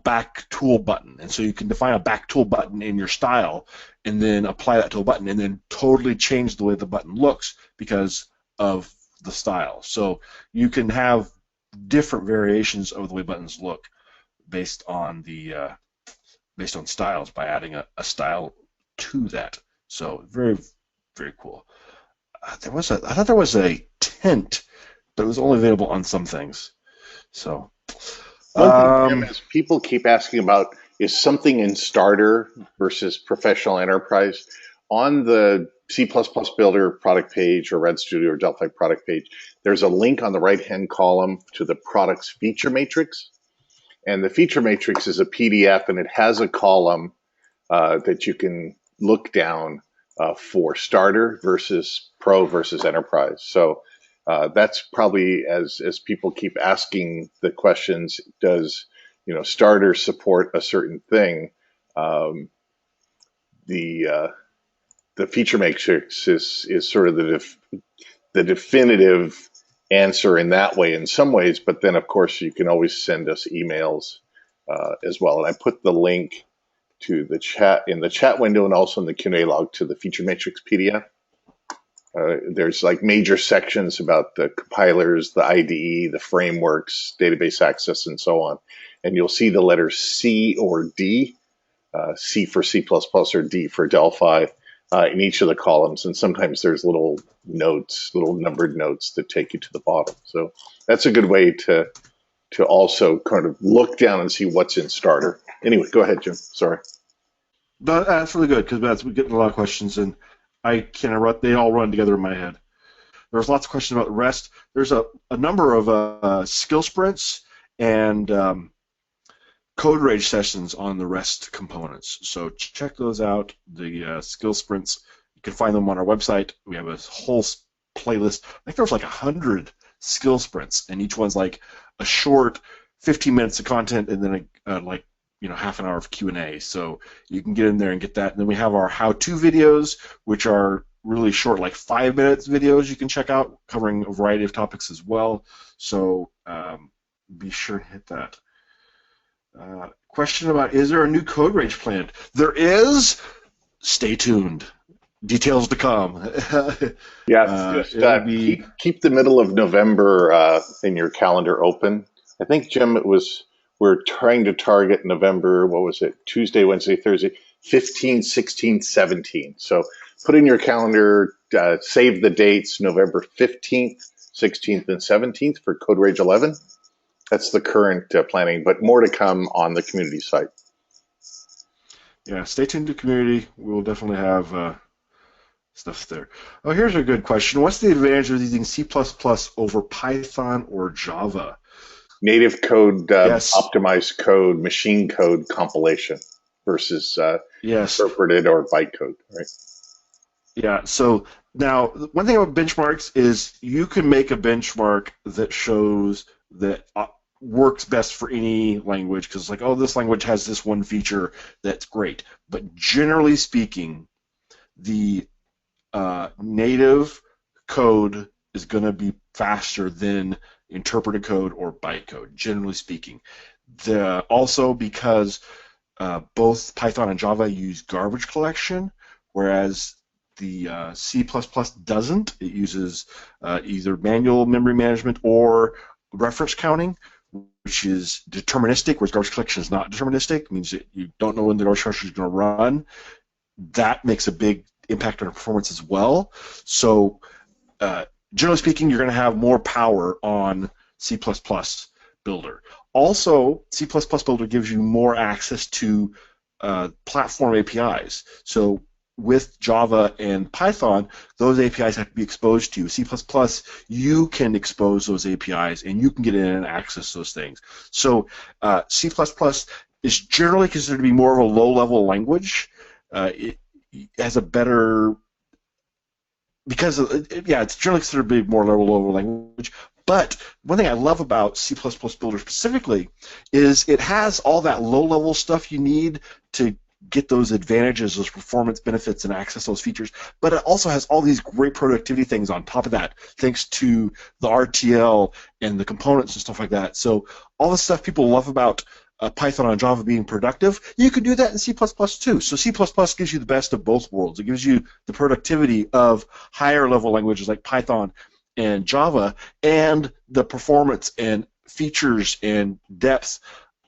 back tool button. And so you can define a back tool button in your style and then apply that to a button and then totally change the way the button looks because of the style. So you can have different variations of the way buttons look based on styles by adding a style to that. So very, very cool. I thought there was a tint, but it was only available on some things. So one thing, Jim, is people keep asking about is something in Starter versus Professional Enterprise. On the C++ Builder product page or Red Studio or Delphi product page, there's a link on the right-hand column to the product's feature matrix. And the feature matrix is a PDF, and it has a column that you can look down for Starter versus Pro versus Enterprise. So that's probably, as people keep asking the questions, does Starter support a certain thing? The feature matrix is sort of the definitive answer in that way in some ways, but then of course you can always send us emails as well. And I put the link to the chat in the chat window and also in the Q&A log to the feature matrix PDF. There's like major sections about the compilers, the IDE, the frameworks, database access, and so on. And you'll see the letters C or D, C for C++ or D for Delphi, in each of the columns. And sometimes there's little notes, little numbered notes that take you to the bottom. So that's a good way to also kind of look down and see what's in Starter. Anyway, go ahead, Jim. Sorry. But that's really good because we get a lot of questions, and I can't. They all run together in my head. There's lots of questions about REST. There's a number of skill sprints and code rage sessions on the REST components. So check those out. The skill sprints, you can find them on our website. We have a whole playlist. I think there's like 100 skill sprints, and each one's like a short 15 minutes of content and then half an hour of Q&A. So you can get in there and get that. And then we have our how-to videos, which are really short, like 5 minutes videos you can check out, covering a variety of topics as well. So be sure to hit that. Question about, is there a new code rage planned? There is. Stay tuned. Details to come. Yes, keep the middle of November in your calendar open. I think, Jim, we're trying to target November, what was it, Tuesday, Wednesday, Thursday, 15, 16, 17. So put in your calendar, save the dates, November 15th, 16th, and 17th for Code Rage 11. That's the current planning, but more to come on the community site. Yeah, stay tuned to community. We'll definitely have stuff there. Oh, here's a good question. What's the advantage of using C++ over Python or Java? Native code, optimized code, machine code compilation versus interpreted or bytecode, right? Yeah, so now one thing about benchmarks is you can make a benchmark that shows that works best for any language, because it's like, oh, this language has this one feature that's great. But generally speaking, the native code is going to be faster than interpreted code or bytecode, generally speaking. Also because both Python and Java use garbage collection, whereas the C++ doesn't. It uses either manual memory management or reference counting, which is deterministic, whereas garbage collection is not deterministic. It means that you don't know when the garbage collection is going to run. That makes a big impact on performance as well. So generally speaking, you're going to have more power on C++ Builder. Also, C++ Builder gives you more access to platform APIs. So with Java and Python, those APIs have to be exposed to you. C++, you can expose those APIs, and you can get in and access those things. So C++ is generally considered to be more of a low-level language. It has a better, because it's generally considered to be more low-level language. But one thing I love about C++ Builder specifically is it has all that low-level stuff you need to get those advantages, those performance benefits, and access those features. But it also has all these great productivity things on top of that, thanks to the RTL and the components and stuff like that. So all the stuff people love about Python and Java being productive, you can do that in C++ too. So C++ gives you the best of both worlds. It gives you the productivity of higher level languages like Python and Java, and the performance and features and depth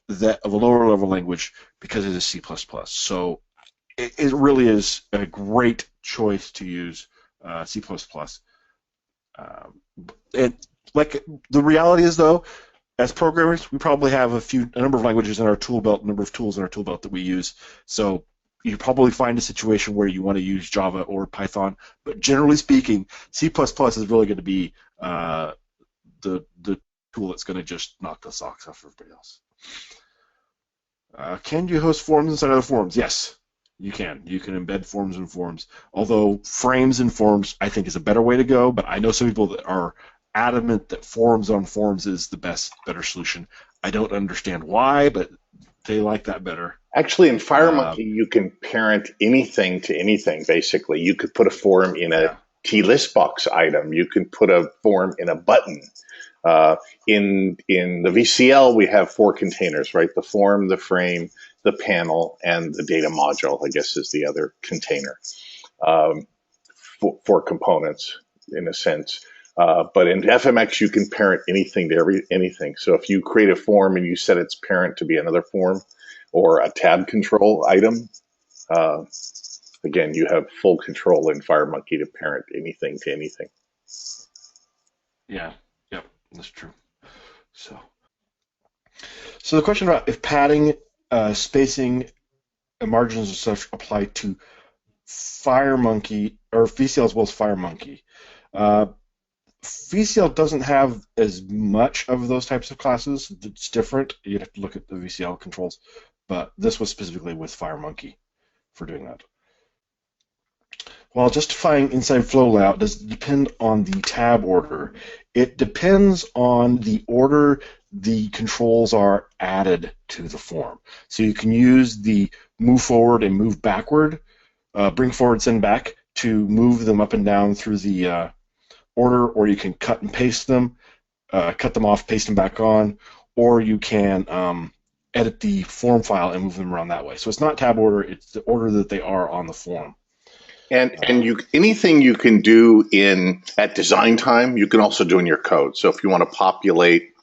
that of a lower level language because it is C++. So it really is a great choice to use C++. And like the reality is, though, as programmers, we probably have a number of languages in our tool belt, a number of tools in our tool belt that we use. So you probably find a situation where you want to use Java or Python, but generally speaking, C++ is really going to be the tool that's going to just knock the socks off everybody else. Can you host forms inside other forms? Yes, you can. You can embed forms in forms. Although frames in forms, I think, is a better way to go. But I know some people that are adamant that forms on forms is the better solution. I don't understand why, but they like that better. Actually, in FireMonkey, you can parent anything to anything. Basically, you could put a form in a T-list box item. You can put a form in a button. In the VCL, we have 4 containers, right? The form, the frame, the panel, and the data module, I guess, is the other container for components, in a sense. But in FMX, you can parent anything to anything. So if you create a form and you set its parent to be another form or a tab control item, again, you have full control in FireMonkey to parent anything to anything. Yeah. That's true. So the question about if padding, spacing, and margins and such apply to FireMonkey, or VCL as well as FireMonkey. VCL doesn't have as much of those types of classes. It's different. You'd have to look at the VCL controls, but this was specifically with FireMonkey for doing that. While justifying inside flow layout does depend on the tab order. It depends on the order the controls are added to the form. So you can use the move forward and move backward, bring forward, send back to move them up and down through the order, or you can cut and paste them, cut them off, paste them back on, or you can edit the form file and move them around that way. So it's not tab order, it's the order that they are on the form. And anything you can do at design time, you can also do in your code. So if you want to populate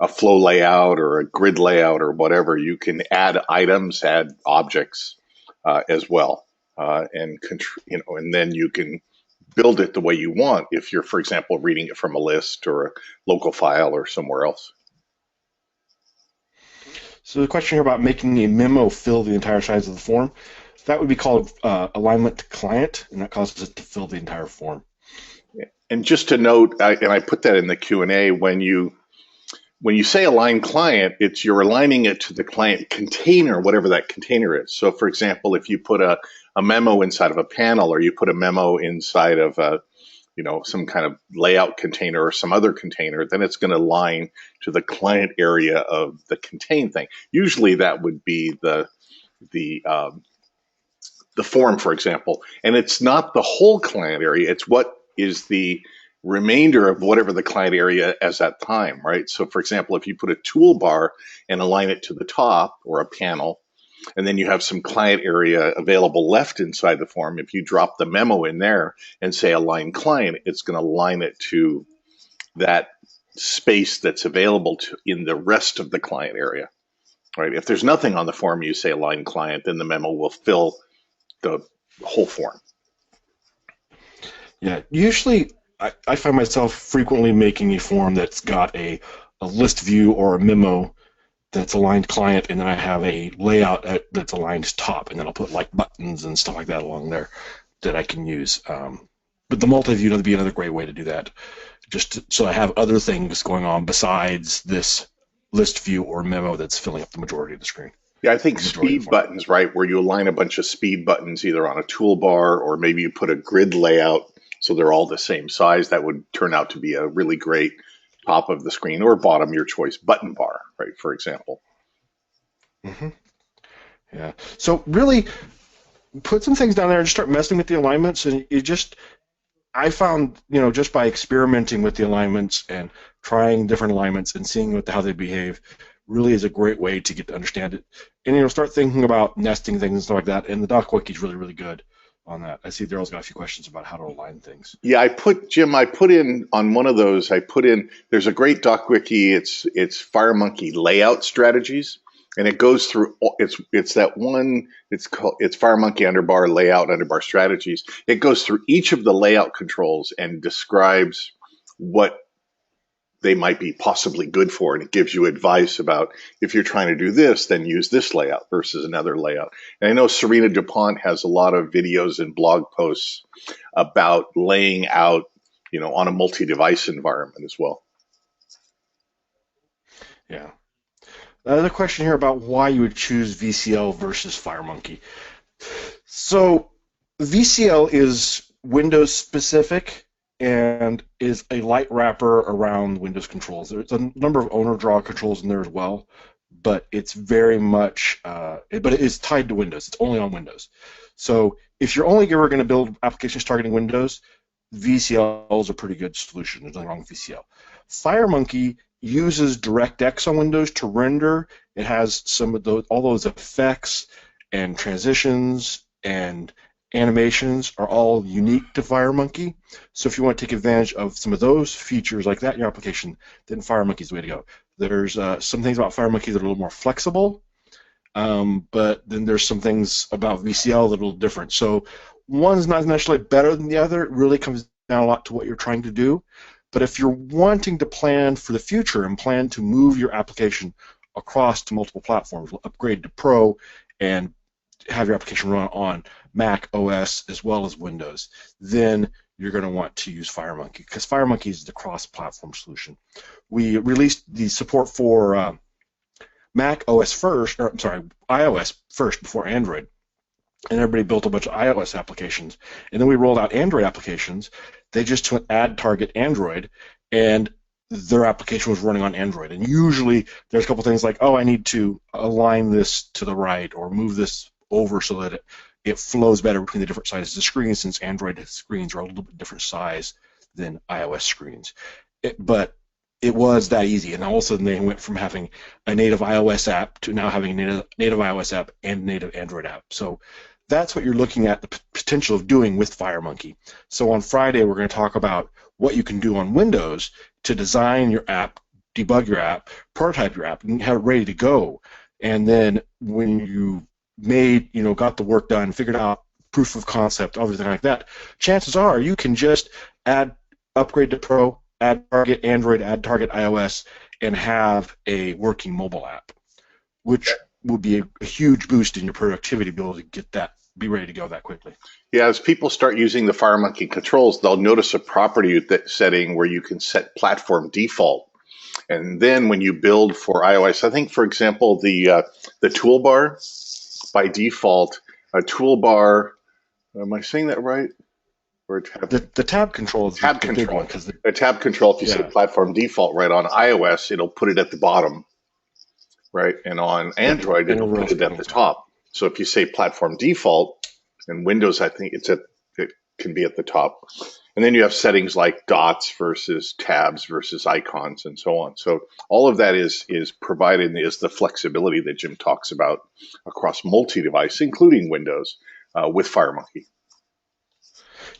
a flow layout or a grid layout or whatever, you can add items, add objects as well, and then you can build it the way you want if you're, for example, reading it from a list or a local file or somewhere else. So the question here about making a memo fill the entire size of the form, that would be called alignment to client, and that causes it to fill the entire form. And just to note, I put that in the Q&A, when you say align client, you're aligning it to the client container, whatever that container is. So for example, if you put a memo inside of a panel, or you put a memo inside of some kind of layout container or some other container, then it's going to align to the client area of the contain thing. Usually that would be the form, for example, and it's not the whole client area. It's what is the remainder of whatever the client area is at time, right? So for example, if you put a toolbar and align it to the top, or a panel, and then you have some client area available left inside the form, if you drop the memo in there and say align client, it's going to align it to that space that's available in the rest of the client area, right? If there's nothing on the form, you say align client, then the memo will fill the whole form. Yeah, usually I find myself frequently making a form that's got a list view or a memo that's aligned client, and then I have a layout that's aligned top, and then I'll put like buttons and stuff like that along there that I can use. But the multi-view would be another great way to do that, so I have other things going on besides this list view or memo that's filling up the majority of the screen. Yeah, I think speed buttons, right, where you align a bunch of speed buttons either on a toolbar, or maybe you put a grid layout so they're all the same size. That would turn out to be a really great top of the screen or bottom, your choice, button bar, right, for example. Mm-hmm. Yeah. So really put some things down there and just start messing with the alignments, and I found, just by experimenting with the alignments and trying different alignments and seeing how they behave, really is a great way to get to understand it. And start thinking about nesting things and stuff like that. And the doc wiki is really, really good on that. I see Daryl's got a few questions about how to align things. Yeah, I put in on one of those, there's a great doc wiki, it's FireMonkey layout strategies, and it goes through, it's FireMonkey _layout strategies. It goes through each of the layout controls and describes what they might be possibly good for, and it gives you advice about if you're trying to do this, then use this layout versus another layout. And I know Serena DuPont has a lot of videos and blog posts about laying out, on a multi-device environment as well. Yeah. Another question here about why you would choose VCL versus FireMonkey. So VCL is Windows specific and is a light wrapper around Windows controls. There's a number of owner draw controls in there as well, but it's very much, but it is tied to Windows. It's only on Windows. So if you're only ever going to build applications targeting Windows, VCL is a pretty good solution. There's nothing wrong with VCL. FireMonkey uses DirectX on Windows to render. It has all those effects and transitions and animations are all unique to FireMonkey. So if you want to take advantage of some of those features like that in your application, then FireMonkey is the way to go. There's some things about FireMonkey that are a little more flexible, but then there's some things about VCL that are a little different. So one's not necessarily better than the other. It really comes down a lot to what you're trying to do. But if you're wanting to plan for the future and plan to move your application across to multiple platforms, upgrade to Pro, and have your application run on Mac OS as well as Windows, then you're going to want to use FireMonkey, because FireMonkey is the cross-platform solution. We released the support for Mac OS first, or I'm sorry, iOS first before Android, and everybody built a bunch of iOS applications, and then we rolled out Android applications. They just went add target Android, and their application was running on Android. And usually there's a couple things like, oh, I need to align this to the right or move this over so that it flows better between the different sizes of screens, since Android screens are a little bit different size than iOS screens. But it was that easy, and all of a sudden they went from having a native iOS app to now having a native iOS app and native Android app. So that's what you're looking at the potential of doing with FireMonkey. So on Friday we're going to talk about what you can do on Windows to design your app, debug your app, prototype your app, and have it ready to go. And then when you got the work done, figured out proof of concept, everything like that, chances are you can just upgrade to Pro, add target Android, add target iOS, and have a working mobile app, which would be a huge boost in your productivity to be able to get that, be ready to go that quickly. Yeah, as people start using the FireMonkey controls, they'll notice a property setting where you can set platform default. And then when you build for iOS, I think, for example, the toolbar, by default, a toolbar, am I saying that right? Or the tab control is tab the control. big one. Because the tab control, if you say platform default right on iOS, it'll put it at the bottom, right? And on Android, it'll put it at the top. So if you say platform default, in Windows, I think it can be at the top. And then you have settings like dots versus tabs versus icons and so on. So all of that is provided, is the flexibility that Jim talks about across multi-device, including Windows, with FireMonkey.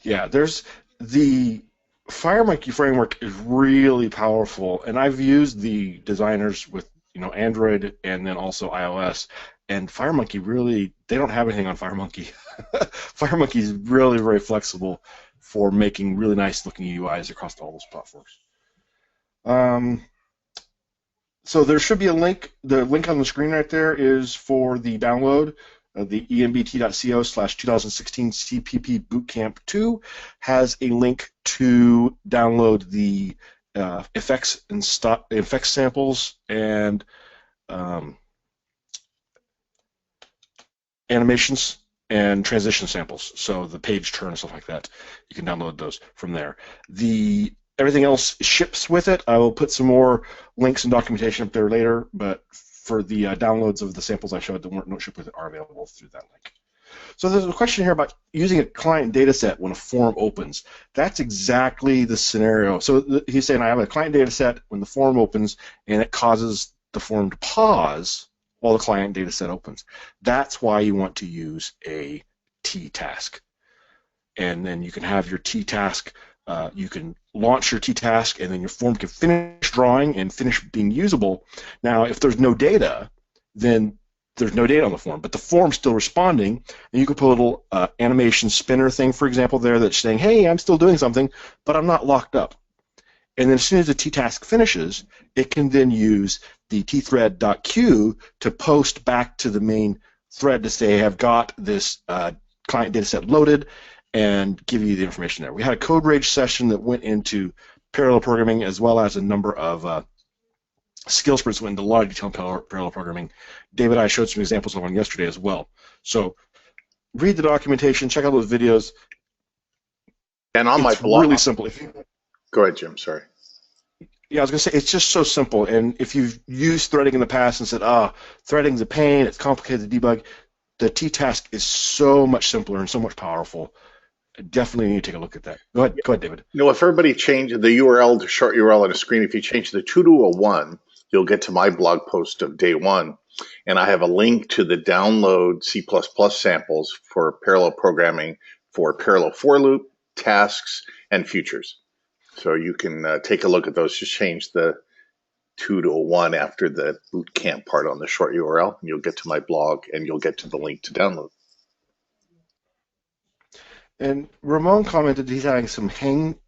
Yeah, there's the FireMonkey framework is really powerful, and I've used the designers with Android and then also iOS. And FireMonkey really, they don't have anything on FireMonkey. FireMonkey is really very flexible for making really nice looking UIs across all those platforms. So there should be a link. The link on the screen right there is for the download. The embt.co/2016 CPP Bootcamp 2 has a link to download the effects samples and animations and transition samples, so the page turn and stuff like that. You can download those from there. Everything else ships with it. I will put some more links and documentation up there later, but for the downloads of the samples I showed that don't ship with it are available through that link. So there's a question here about using a client data set when a form opens. That's exactly the scenario. So he's saying I have a client data set when the form opens and it causes the form to pause while the client data set opens. That's why you want to use a T-task. And then you can have your T-task, you can launch your T-task, and then your form can finish drawing and finish being usable. Now, if there's no data, then there's no data on the form, but the form's still responding, and you can put a little animation spinner thing, for example, there that's saying, hey, I'm still doing something, but I'm not locked up. And then as soon as the T-task finishes, it can then use the tthread.queue to post back to the main thread to say, I've got this client data set loaded, and give you the information there. We had a Code Rage session that went into parallel programming, as well as a number of skill sprints went into a lot of detail in parallel programming. David and I showed some examples of one yesterday as well. So read the documentation, check out those videos. And on my blog, really simple. Go ahead, Jim. Sorry. Yeah, I was going to say, it's just so simple. And if you've used threading in the past and said, threading's a pain, it's complicated to debug, the T-task is so much simpler and so much powerful. Definitely need to take a look at that. Go ahead, David. If everybody changed the URL to short URL on a screen, if you change the 2 to a 1, you'll get to my blog post of day 1. And I have a link to the download C++ samples for parallel programming for parallel for loop, tasks, and futures. So you can take a look at those. Just change the 2 to a 1 after the bootcamp part on the short URL, and you'll get to my blog, and you'll get to the link to download. And Ramon commented he's having some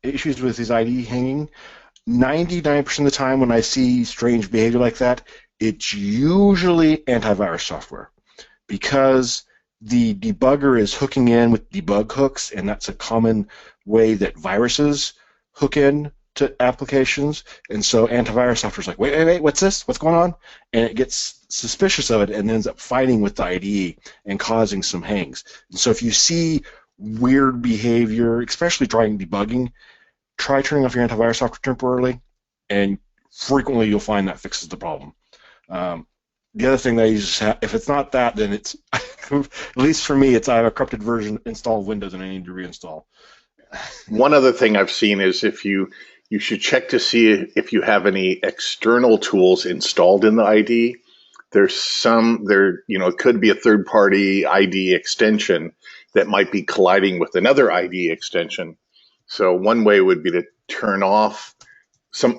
issues with his IDE hanging. 99% of the time when I see strange behavior like that, it's usually antivirus software, because the debugger is hooking in with debug hooks, and that's a common way that viruses hook in to applications. And so antivirus software is like, wait, what's this? What's going on? And it gets suspicious of it and ends up fighting with the IDE and causing some hangs. And so if you see weird behavior, especially trying debugging, try turning off your antivirus software temporarily, and frequently you'll find that fixes the problem. The other thing that I use is, if it's not that, then it's, at least for me, it's I have a corrupted version installed of Windows and I need to reinstall. One other thing I've seen is if you should check to see if you have any external tools installed in the IDE. There's some there, it could be a third-party IDE extension that might be colliding with another IDE extension. So one way would be to turn off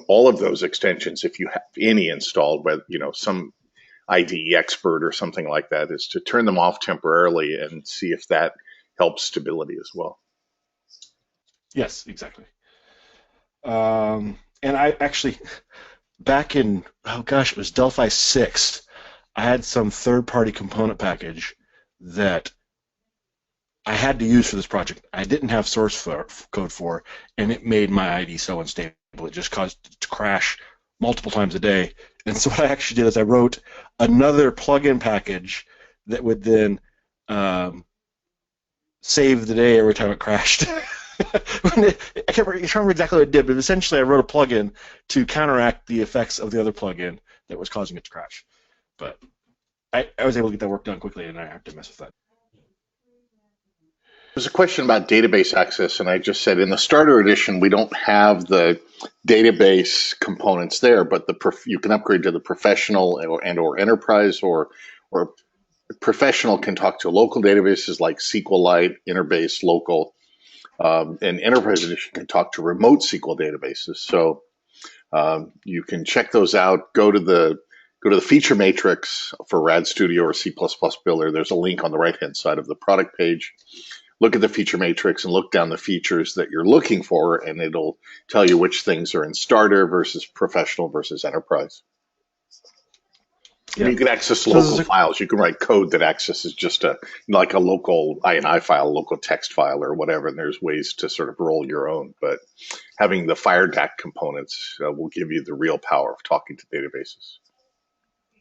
all of those extensions if you have any installed, whether some IDE expert or something like that, is to turn them off temporarily and see if that helps stability as well. Yes, exactly. And I actually, back in, it was Delphi 6, I had some third-party component package that I had to use for this project. I didn't have source code for, and it made my IDE so unstable. It just caused it to crash multiple times a day. And so what I actually did is I wrote another plugin package that would then save the day every time it crashed. I can't remember exactly what it did, but essentially I wrote a plugin to counteract the effects of the other plugin that was causing it to crash. But I was able to get that work done quickly, and I have to mess with that. There's a question about database access, and I just said in the starter edition we don't have the database components there, but you can upgrade to the professional or enterprise, or professional can talk to local databases like SQLite, Interbase, Local, and enterprise edition can talk to remote SQL databases. So you can check those out. Go to the feature matrix for RAD Studio or C++ Builder. There's a link on the right-hand side of the product page. Look at the feature matrix and look down the features that you're looking for, and it'll tell you which things are in starter versus professional versus enterprise. Yeah. You can access local files. You can write code that accesses just like a local INI file, local text file or whatever, and there's ways to sort of roll your own. But having the FireDAC components will give you the real power of talking to databases.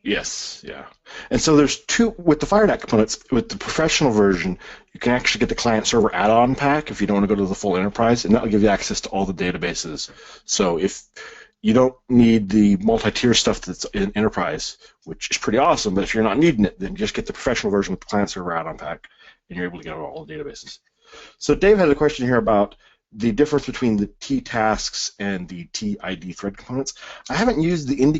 Yes, yeah. And so there's two, with the FireDAC components, with the professional version, you can actually get the client server add-on pack if you don't want to go to the full enterprise, and that will give you access to all the databases. So if you don't need the multi-tier stuff that's in enterprise, which is pretty awesome, but if you're not needing it, then just get the professional version with the client server add-on pack, and you're able to get all the databases. So Dave had a question here about the difference between the T-tasks and the TID thread components. I haven't used the Indy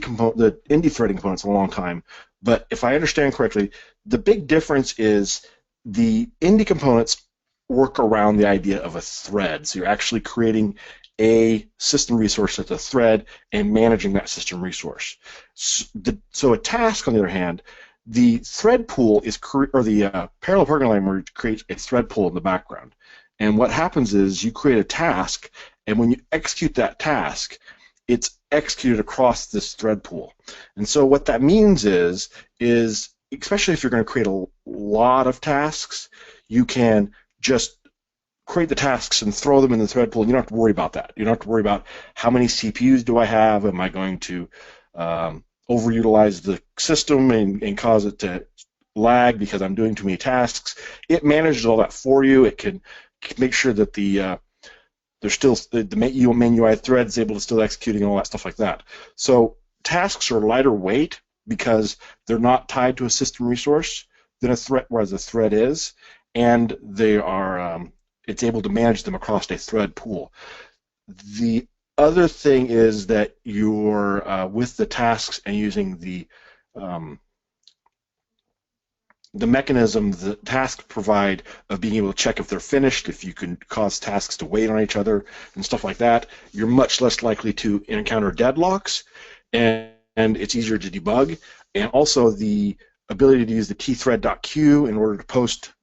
threading components in a long time, but if I understand correctly, the big difference is the Indy components work around the idea of a thread. So you're actually creating a system resource that's a thread and managing that system resource. So a task, on the other hand, the thread pool is, or the parallel programming language creates a thread pool in the background. And what happens is you create a task, and when you execute that task, it's executed across this thread pool. And so what that means is especially if you're going to create a lot of tasks, you can just create the tasks and throw them in the thread pool, and you don't have to worry about that. You don't have to worry about how many CPUs do I have, am I going to overutilize the system and cause it to lag because I'm doing too many tasks. It manages all that for you. It can make sure that there's still the main UI thread is able to still executing all that stuff like that. So tasks are lighter weight because they're not tied to a system resource than a thread, whereas a thread is, and they are it's able to manage them across a thread pool. The other thing is that you're with the tasks and using the mechanism the tasks provide of being able to check if they're finished, if you can cause tasks to wait on each other and stuff like that, you're much less likely to encounter deadlocks, and it's easier to debug. And also the ability to use the tthread.q in order to post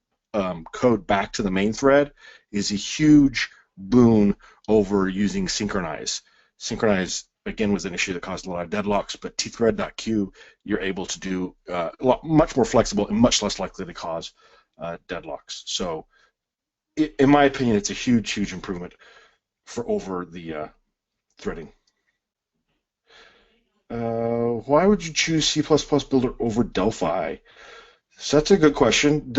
code back to the main thread is a huge boon over using synchronize. Synchronize, again, was an issue that caused a lot of deadlocks, but tthread.q you're able to do much more flexible and much less likely to cause deadlocks. So in my opinion, it's a huge, huge improvement over the threading. Why would you choose C++ Builder over Delphi? So that's a good question.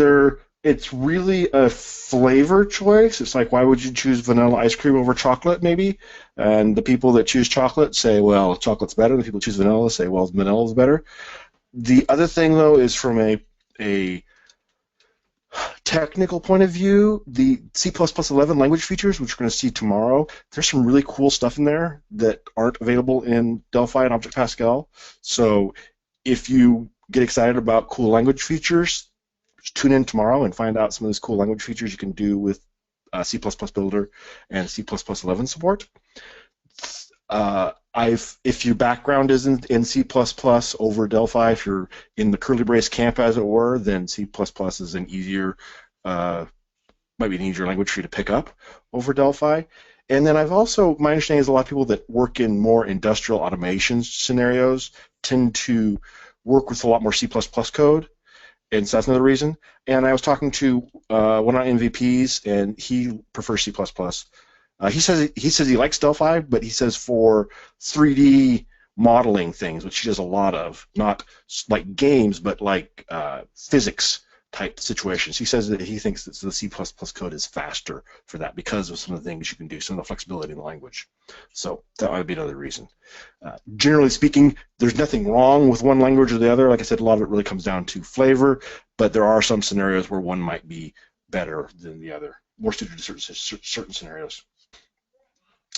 It's really a flavor choice. It's like, why would you choose vanilla ice cream over chocolate, maybe? And the people that choose chocolate say, well, chocolate's better. The people who choose vanilla say, well, vanilla's better. The other thing, though, is from a technical point of view, the C++ 11 language features, which we're going to see tomorrow, there's some really cool stuff in there that aren't available in Delphi and Object Pascal. So if you get excited about cool language features, tune in tomorrow and find out some of those cool language features you can do with C++ Builder and C++ 11 support. If your background isn't in C++ over Delphi, if you're in the curly brace camp, as it were, then C++ is an easier, might be an easier language for you to pick up over Delphi. And then my understanding is a lot of people that work in more industrial automation scenarios tend to work with a lot more C++ code, and so that's another reason. And I was talking to one of our MVPs, and he prefers C++. He says he likes Delphi, but he says for 3D modeling things, which he does a lot of, not like games, but like physics type situations. He says that he thinks that the C++ code is faster for that because of some of the things you can do, some of the flexibility in the language. So that might be another reason. Generally speaking, there's nothing wrong with one language or the other. Like I said, a lot of it really comes down to flavor, but there are some scenarios where one might be better than the other, more suited to certain scenarios.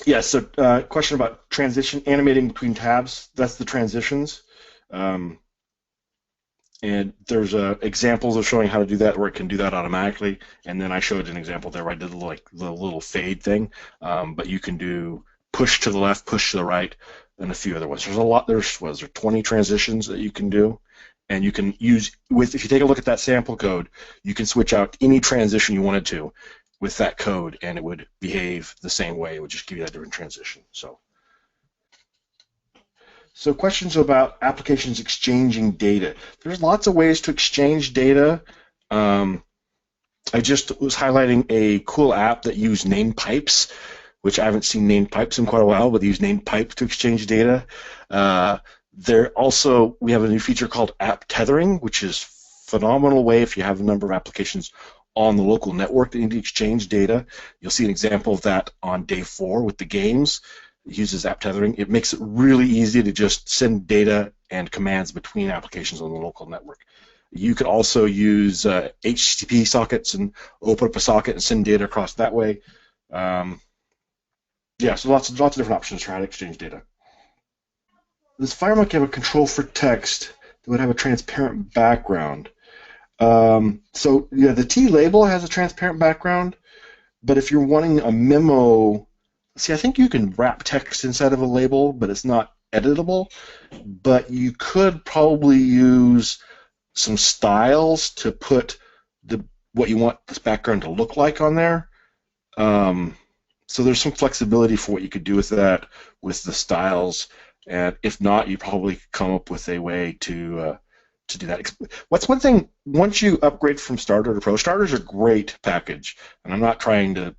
Yeah, so question about animating between tabs. That's the transitions. And there's examples of showing how to do that where it can do that automatically. And then I showed an example there where I did the little fade thing. But you can do push to the left, push to the right, and a few other ones. There's a lot. There's 20 transitions that you can do. And you can use, if you take a look at that sample code, you can switch out any transition you wanted to with that code, and it would behave the same way. It would just give you that different transition. So questions about applications exchanging data. There's lots of ways to exchange data. I just was highlighting a cool app that used named pipes, which I haven't seen named pipes in quite a while, but they use named pipes to exchange data. We have a new feature called app tethering, which is a phenomenal way if you have a number of applications on the local network that need to exchange data. You'll see an example of that on day 4 with the games. It uses app tethering. It makes it really easy to just send data and commands between applications on the local network. You could also use HTTP sockets and open up a socket and send data across that way. So lots of different options for how to exchange data. Does FireMonkey have a control for text that would have a transparent background? The T label has a transparent background, but if you're wanting a memo, I think you can wrap text inside of a label, but it's not editable. But you could probably use some styles to put what you want this background to look like on there. So there's some flexibility for what you could do with that, with the styles. And if not, you probably come up with a way to do that. What's one thing, once you upgrade from Starter to Pro, Starter's a great package, and I'm not trying to,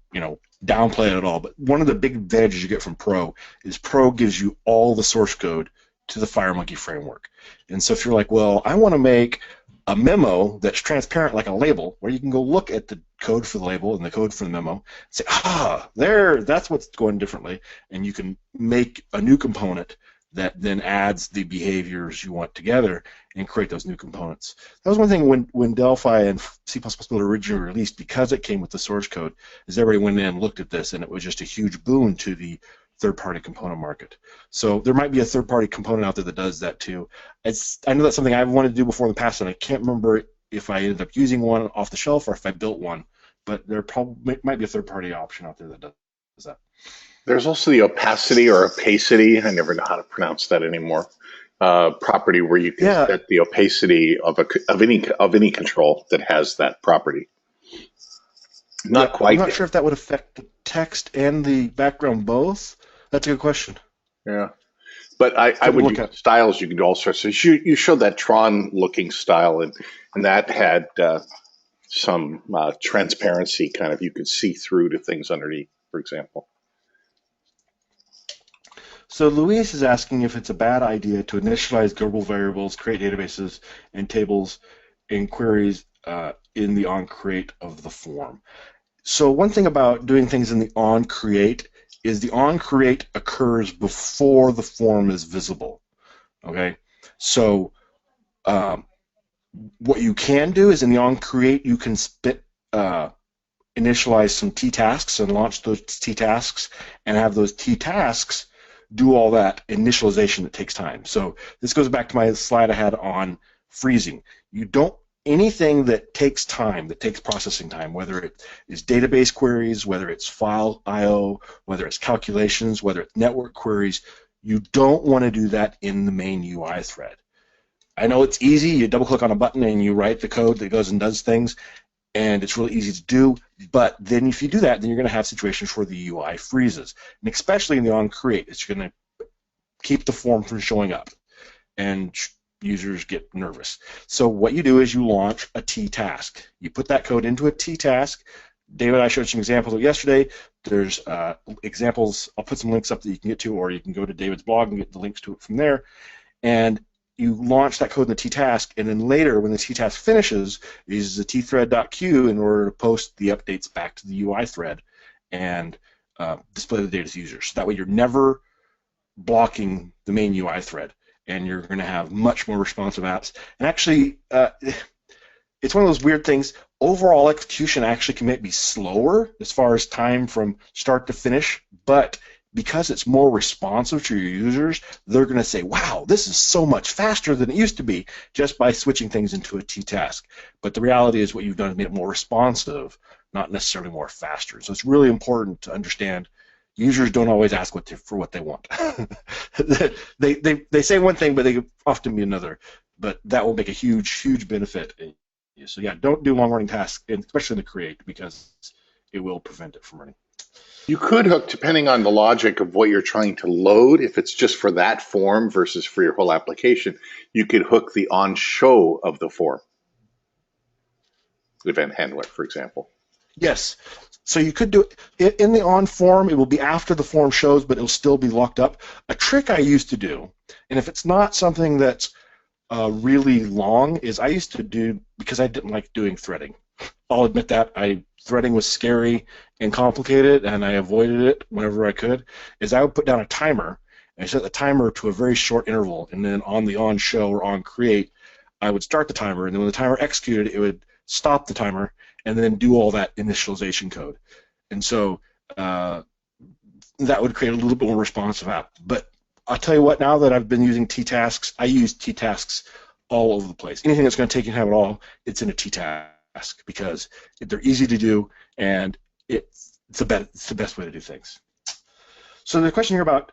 downplay it at all, but one of the big advantages you get from Pro is Pro gives you all the source code to the FireMonkey framework. And so if you're like, well, I want to make a memo that's transparent like a label, where you can go look at the code for the label and the code for the memo, and say, that's what's going differently, and you can make a new component that then adds the behaviors you want together and create those new components. That was one thing when Delphi and C++ Builder originally released, because it came with the source code, is everybody went in and looked at this, and it was just a huge boon to the third-party component market. So there might be a third-party component out there that does that too. I know that's something I've wanted to do before in the past, and I can't remember if I ended up using one off the shelf or if I built one, but there probably might be a third-party option out there that does that. There's also the opacity or opacity, I never know how to pronounce that anymore, property where you can set the opacity of any control that has that property. Not quite. I'm not sure if that would affect the text and the background both. That's a good question. Yeah. But I would use styles. You could all sorts. So you showed that Tron looking style, and that had some transparency, kind of you could see through to things underneath, for example. So Louise is asking if it's a bad idea to initialize global variables, create databases and tables and queries in the onCreate of the form. So one thing about doing things in the onCreate is the onCreate occurs before the form is visible. Okay, so what you can do is in the onCreate you can initialize some t-tasks and launch those t-tasks and have those t-tasks do all that initialization that takes time. So this goes back to my slide I had on freezing. You don't, anything that takes time, that takes processing time, whether it is database queries, whether it's file I/O, whether it's calculations, whether it's network queries, you don't want to do that in the main UI thread. I know it's easy, you double click on a button and you write the code that goes and does things, and it's really easy to do, but then if you do that, then you're going to have situations where the UI freezes. And especially in the onCreate, it's going to keep the form from showing up, and users get nervous. So what you do is you launch a t-task. You put that code into a t-task. David and I showed some examples of yesterday. There's examples, I'll put some links up that you can get to, or you can go to David's blog and get the links to it from there. And you launch that code in the t-task, and then later when the t-task finishes, it uses the tthread.q in order to post the updates back to the UI thread and display the data to users. So that way you're never blocking the main UI thread, and you're going to have much more responsive apps. And actually, it's one of those weird things. Overall execution actually can be slower as far as time from start to finish, but because it's more responsive to your users, they're going to say, wow, this is so much faster than it used to be, just by switching things into a t-task. But the reality is what you've done is made it more responsive, not necessarily more faster. So it's really important to understand users don't always ask for what they want. they say one thing, but they often be another. But that will make a huge benefit. So yeah, don't do long-running tasks, especially in the create, because it will prevent it from running. You could hook, depending on the logic of what you're trying to load, if it's just for that form versus for your whole application, you could hook the on-show of the form. Event handler, for example. Yes. So you could do it in the on form. It will be after the form shows, but it'll still be locked up. A trick I used to do, and if it's not something that's really long, is I used to do, because I didn't like doing threading. I'll admit that. Threading was scary and complicated, and I avoided it whenever I could, is I would put down a timer, and I set the timer to a very short interval, and then on the on show or on create, I would start the timer, and then when the timer executed, it would stop the timer, and then do all that initialization code. And so that would create a little bit more responsive app. But I'll tell you what, now that I've been using t-tasks, I use t-tasks all over the place. Anything that's going to take you time at all, it's in a t-task, because they're easy to do, and it's the best way to do things. So the question here about,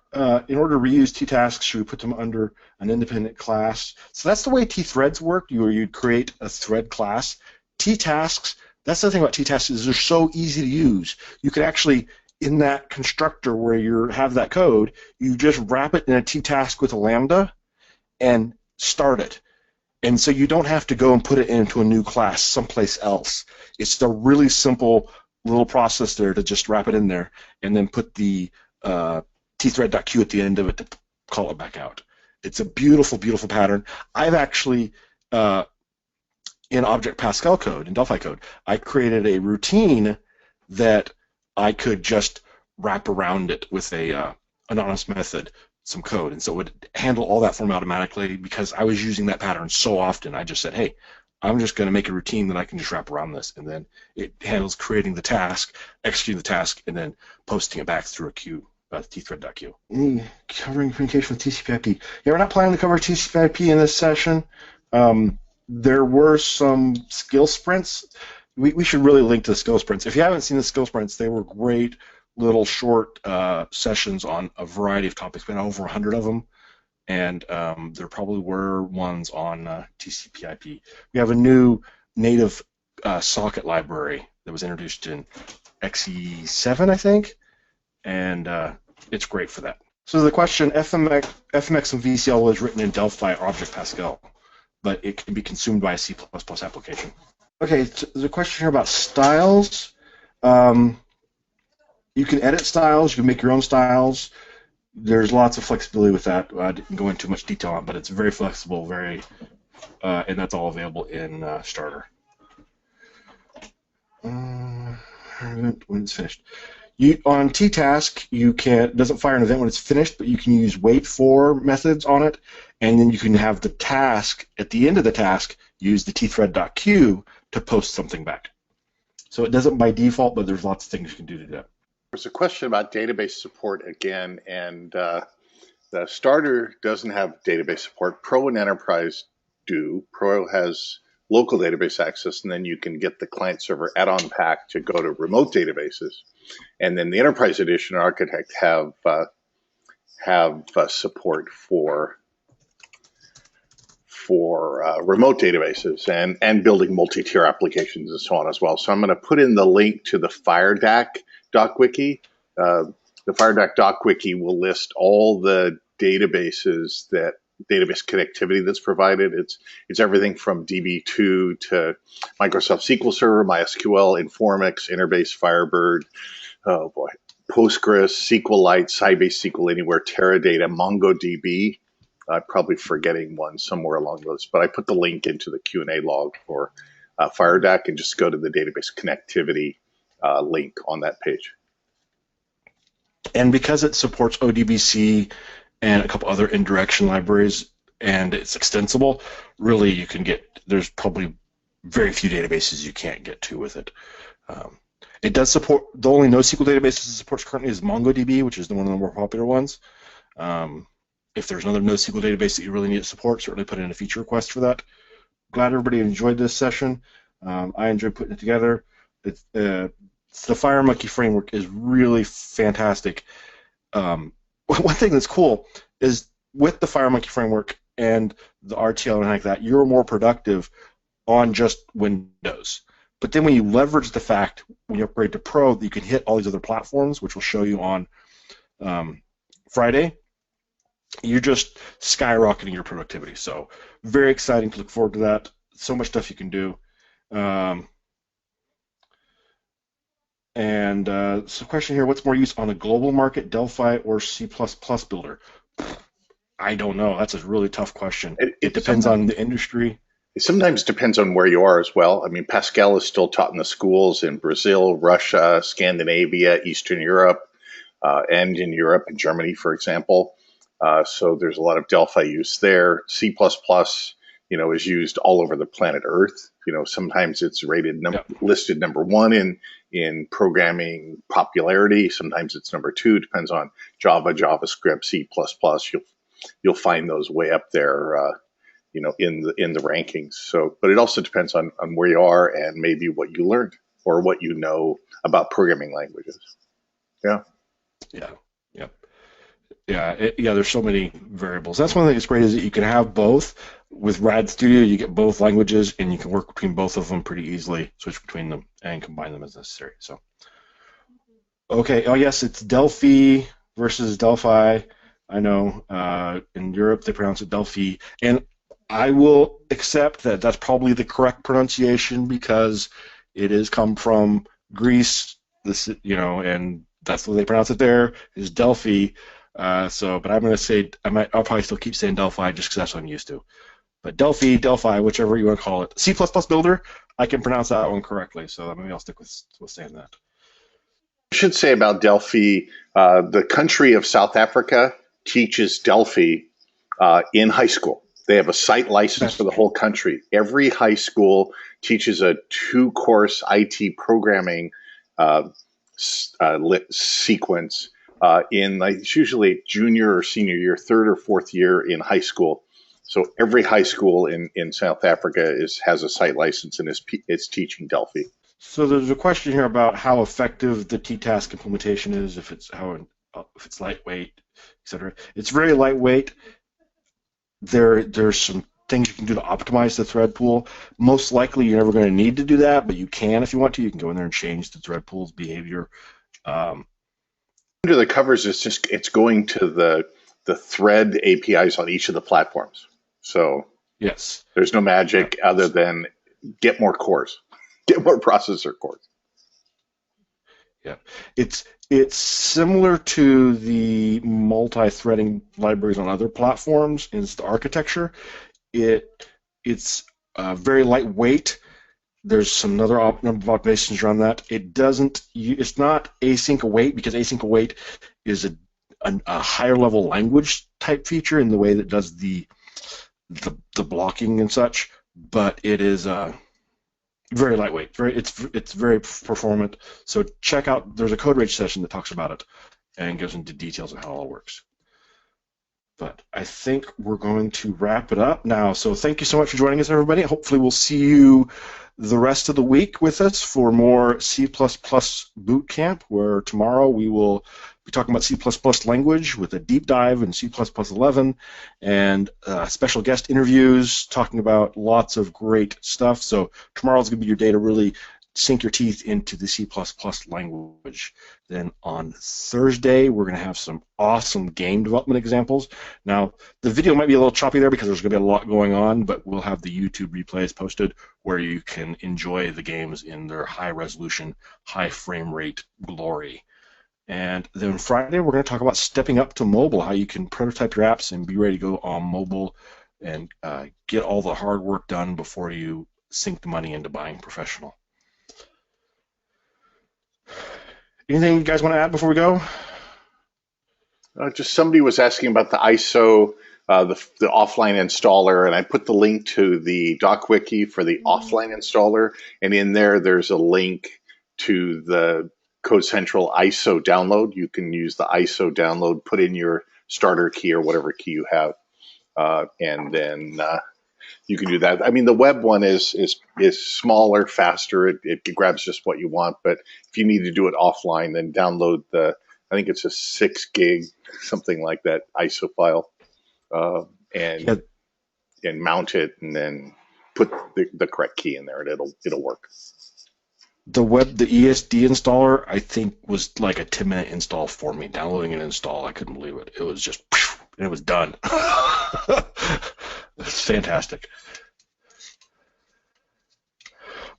in order to reuse t-tasks, should we put them under an independent class? So that's the way t-threads work, where you'd create a thread class. T-tasks, that's the thing about t-tasks, is they're so easy to use. You could actually, in that constructor where you have that code, you just wrap it in a t-task with a lambda and start it. And so you don't have to go and put it into a new class someplace else. It's a really simple little process there to just wrap it in there and then put the tthread.q at the end of it to call it back out. It's a beautiful pattern. I've actually, in Object Pascal code, in Delphi code, I created a routine that I could just wrap around it with a anonymous method, some code, and so it would handle all that for me automatically, because I was using that pattern so often. I just said, hey, I'm just going to make a routine that I can just wrap around this, and then it handles creating the task, executing the task, and then posting it back through a queue, tthread.q. Covering communication with TCP/IP. Yeah, we're not planning to cover TCP/IP in this session. There were some skill sprints. We should really link to the skill sprints. If you haven't seen the skill sprints, they were great little short sessions on a variety of topics. We had over 100 of them, and there probably were ones on TCP/IP. We have a new native socket library that was introduced in XE7, I think, and it's great for that. So the question, FMX and VCL was written in Delphi Object Pascal, but it can be consumed by a C++ application. Okay, so there's a question here about styles. You can edit styles. You can make your own styles. There's lots of flexibility with that. I didn't go into much detail on it, but it's very flexible, and that's all available in Starter. When it's finished. On TTask, it doesn't fire an event when it's finished, but you can use wait for methods on it, and then you can have the task, at the end of the task, use the tthread.queue to post something back. So it doesn't by default, but there's lots of things you can do to that. There's a question about database support again, and the Starter doesn't have database support. Pro and Enterprise do. Pro has local database access, and then you can get the client-server add-on pack to go to remote databases. And then the Enterprise Edition and Architect have support for remote databases and building multi-tier applications and so on as well. So I'm going to put in the link to the FireDAC doc wiki. The FireDAC doc wiki will list all the database connectivity that's provided. It's everything from DB2 to Microsoft SQL Server, MySQL, Informix, Interbase, Firebird, oh boy, Postgres, SQLite, Sybase SQL Anywhere, Teradata, MongoDB. I'm probably forgetting one somewhere along those, but I put the link into the Q&A log for FireDAC, and just go to the database connectivity link on that page. And because it supports ODBC and a couple other indirection libraries, and it's extensible, really you can there's probably very few databases you can't get to with it. It does support, the only NoSQL databases it supports currently is MongoDB, which is one of the more popular ones. If there's another NoSQL database that you really need to support, certainly put in a feature request for that. Glad everybody enjoyed this session. I enjoyed putting it together. The FireMonkey framework is really fantastic. One thing that's cool is with the FireMonkey framework and the RTL and like that, you're more productive on just Windows. But then when you leverage the fact, when you upgrade to Pro, that you can hit all these other platforms, which we'll show you on Friday, you're just skyrocketing your productivity. So very exciting to look forward to that. So much stuff you can do. So question here, what's more use on a global market, Delphi or C++ builder? I don't know. That's a really tough question. It depends on the industry. It sometimes depends on where you are as well. I mean, Pascal is still taught in the schools in Brazil, Russia, Scandinavia, Eastern Europe, and in Europe and Germany, for example. So there's a lot of Delphi use there. C++, is used all over the planet Earth. Sometimes it's rated listed number one in programming popularity. Sometimes it's number two. Depends on Java, JavaScript, C++. You'll find those way up there, in the rankings. So, but it also depends on where you are and maybe what you learned or what you know about programming languages. Yeah. There's so many variables. That's one thing that's great is that you can have both. With RAD Studio, you get both languages, and you can work between both of them pretty easily, switch between them, and combine them as necessary. So, okay. Oh, yes, it's Delphi versus Delphi. I know in Europe they pronounce it Delphi, and I will accept that that's probably the correct pronunciation because it has come from Greece. And that's what they pronounce it there is Delphi. But I'm going to say I'll probably still keep saying Delphi just because that's what I'm used to. But Delphi, whichever you want to call it. C++ builder, I can pronounce that one correctly, so maybe I'll stick with saying that. I should say about Delphi, the country of South Africa teaches Delphi in high school. They have a site license for the whole country. Every high school teaches a 2-course IT programming sequence it's usually junior or senior year, 3rd or 4th year in high school. So every high school in South Africa has a site license and is teaching Delphi. So there's a question here about how effective the TTask implementation is, if it's lightweight, etc. It's very lightweight. There's some things you can do to optimize the thread pool. Most likely you're never going to need to do that, but you can if you want to. You can go in there and change the thread pool's behavior. Under the covers, it's going to the thread APIs on each of the platforms. So yes, there's no magic other than get more cores. get more processor cores. Yeah, it's similar to the multi-threading libraries on other platforms. It's the architecture. It's very lightweight. There's some other number of optimizations around that. It's not async await, because async await is a higher level language type feature in the way that it does the blocking and such. But it is very lightweight. It's very performant. So check out. There's a code rage session that talks about it and goes into details of how it all works. But I think we're going to wrap it up now. So thank you so much for joining us, everybody. Hopefully we'll see you the rest of the week with us for more C++ boot camp, where tomorrow we will be talking about C++ language with a deep dive in C++ 11 and special guest interviews talking about lots of great stuff. So tomorrow's going to be your day to really sink your teeth into the C++ language. Then on Thursday, we're going to have some awesome game development examples. Now, the video might be a little choppy there because there's going to be a lot going on, but we'll have the YouTube replays posted where you can enjoy the games in their high resolution, high frame rate glory. And then Friday, we're going to talk about stepping up to mobile, how you can prototype your apps and be ready to go on mobile and get all the hard work done before you sink the money into buying professional. Anything you guys want to add before we go? Just somebody was asking about the ISO, the offline installer, and I put the link to the doc wiki for the offline installer, and in there's a link to the Code Central ISO download. You can use the ISO download, put in your starter key or whatever key you have, and then you can do that. I mean, the web one is smaller, faster. It grabs just what you want. But if you need to do it offline, then download I think it's a 6 gig, something like that, ISO file, and mount it, and then put the correct key in there, and it'll work. The ESD installer, I think, was like a 10-minute install for me. Downloading and install, I couldn't believe it. It was just, and it was done. It's fantastic.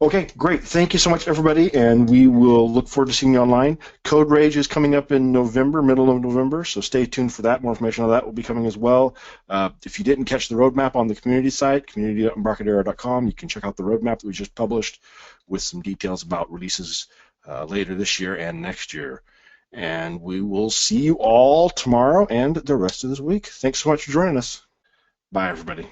Okay, great. Thank you so much, everybody, and we will look forward to seeing you online. Code Rage is coming up in November, middle of November, so stay tuned for that. More information on that will be coming as well. If you didn't catch the roadmap on the community site, community.embarcadero.com, you can check out the roadmap that we just published with some details about releases later this year and next year. And we will see you all tomorrow and the rest of this week. Thanks so much for joining us. Bye, everybody.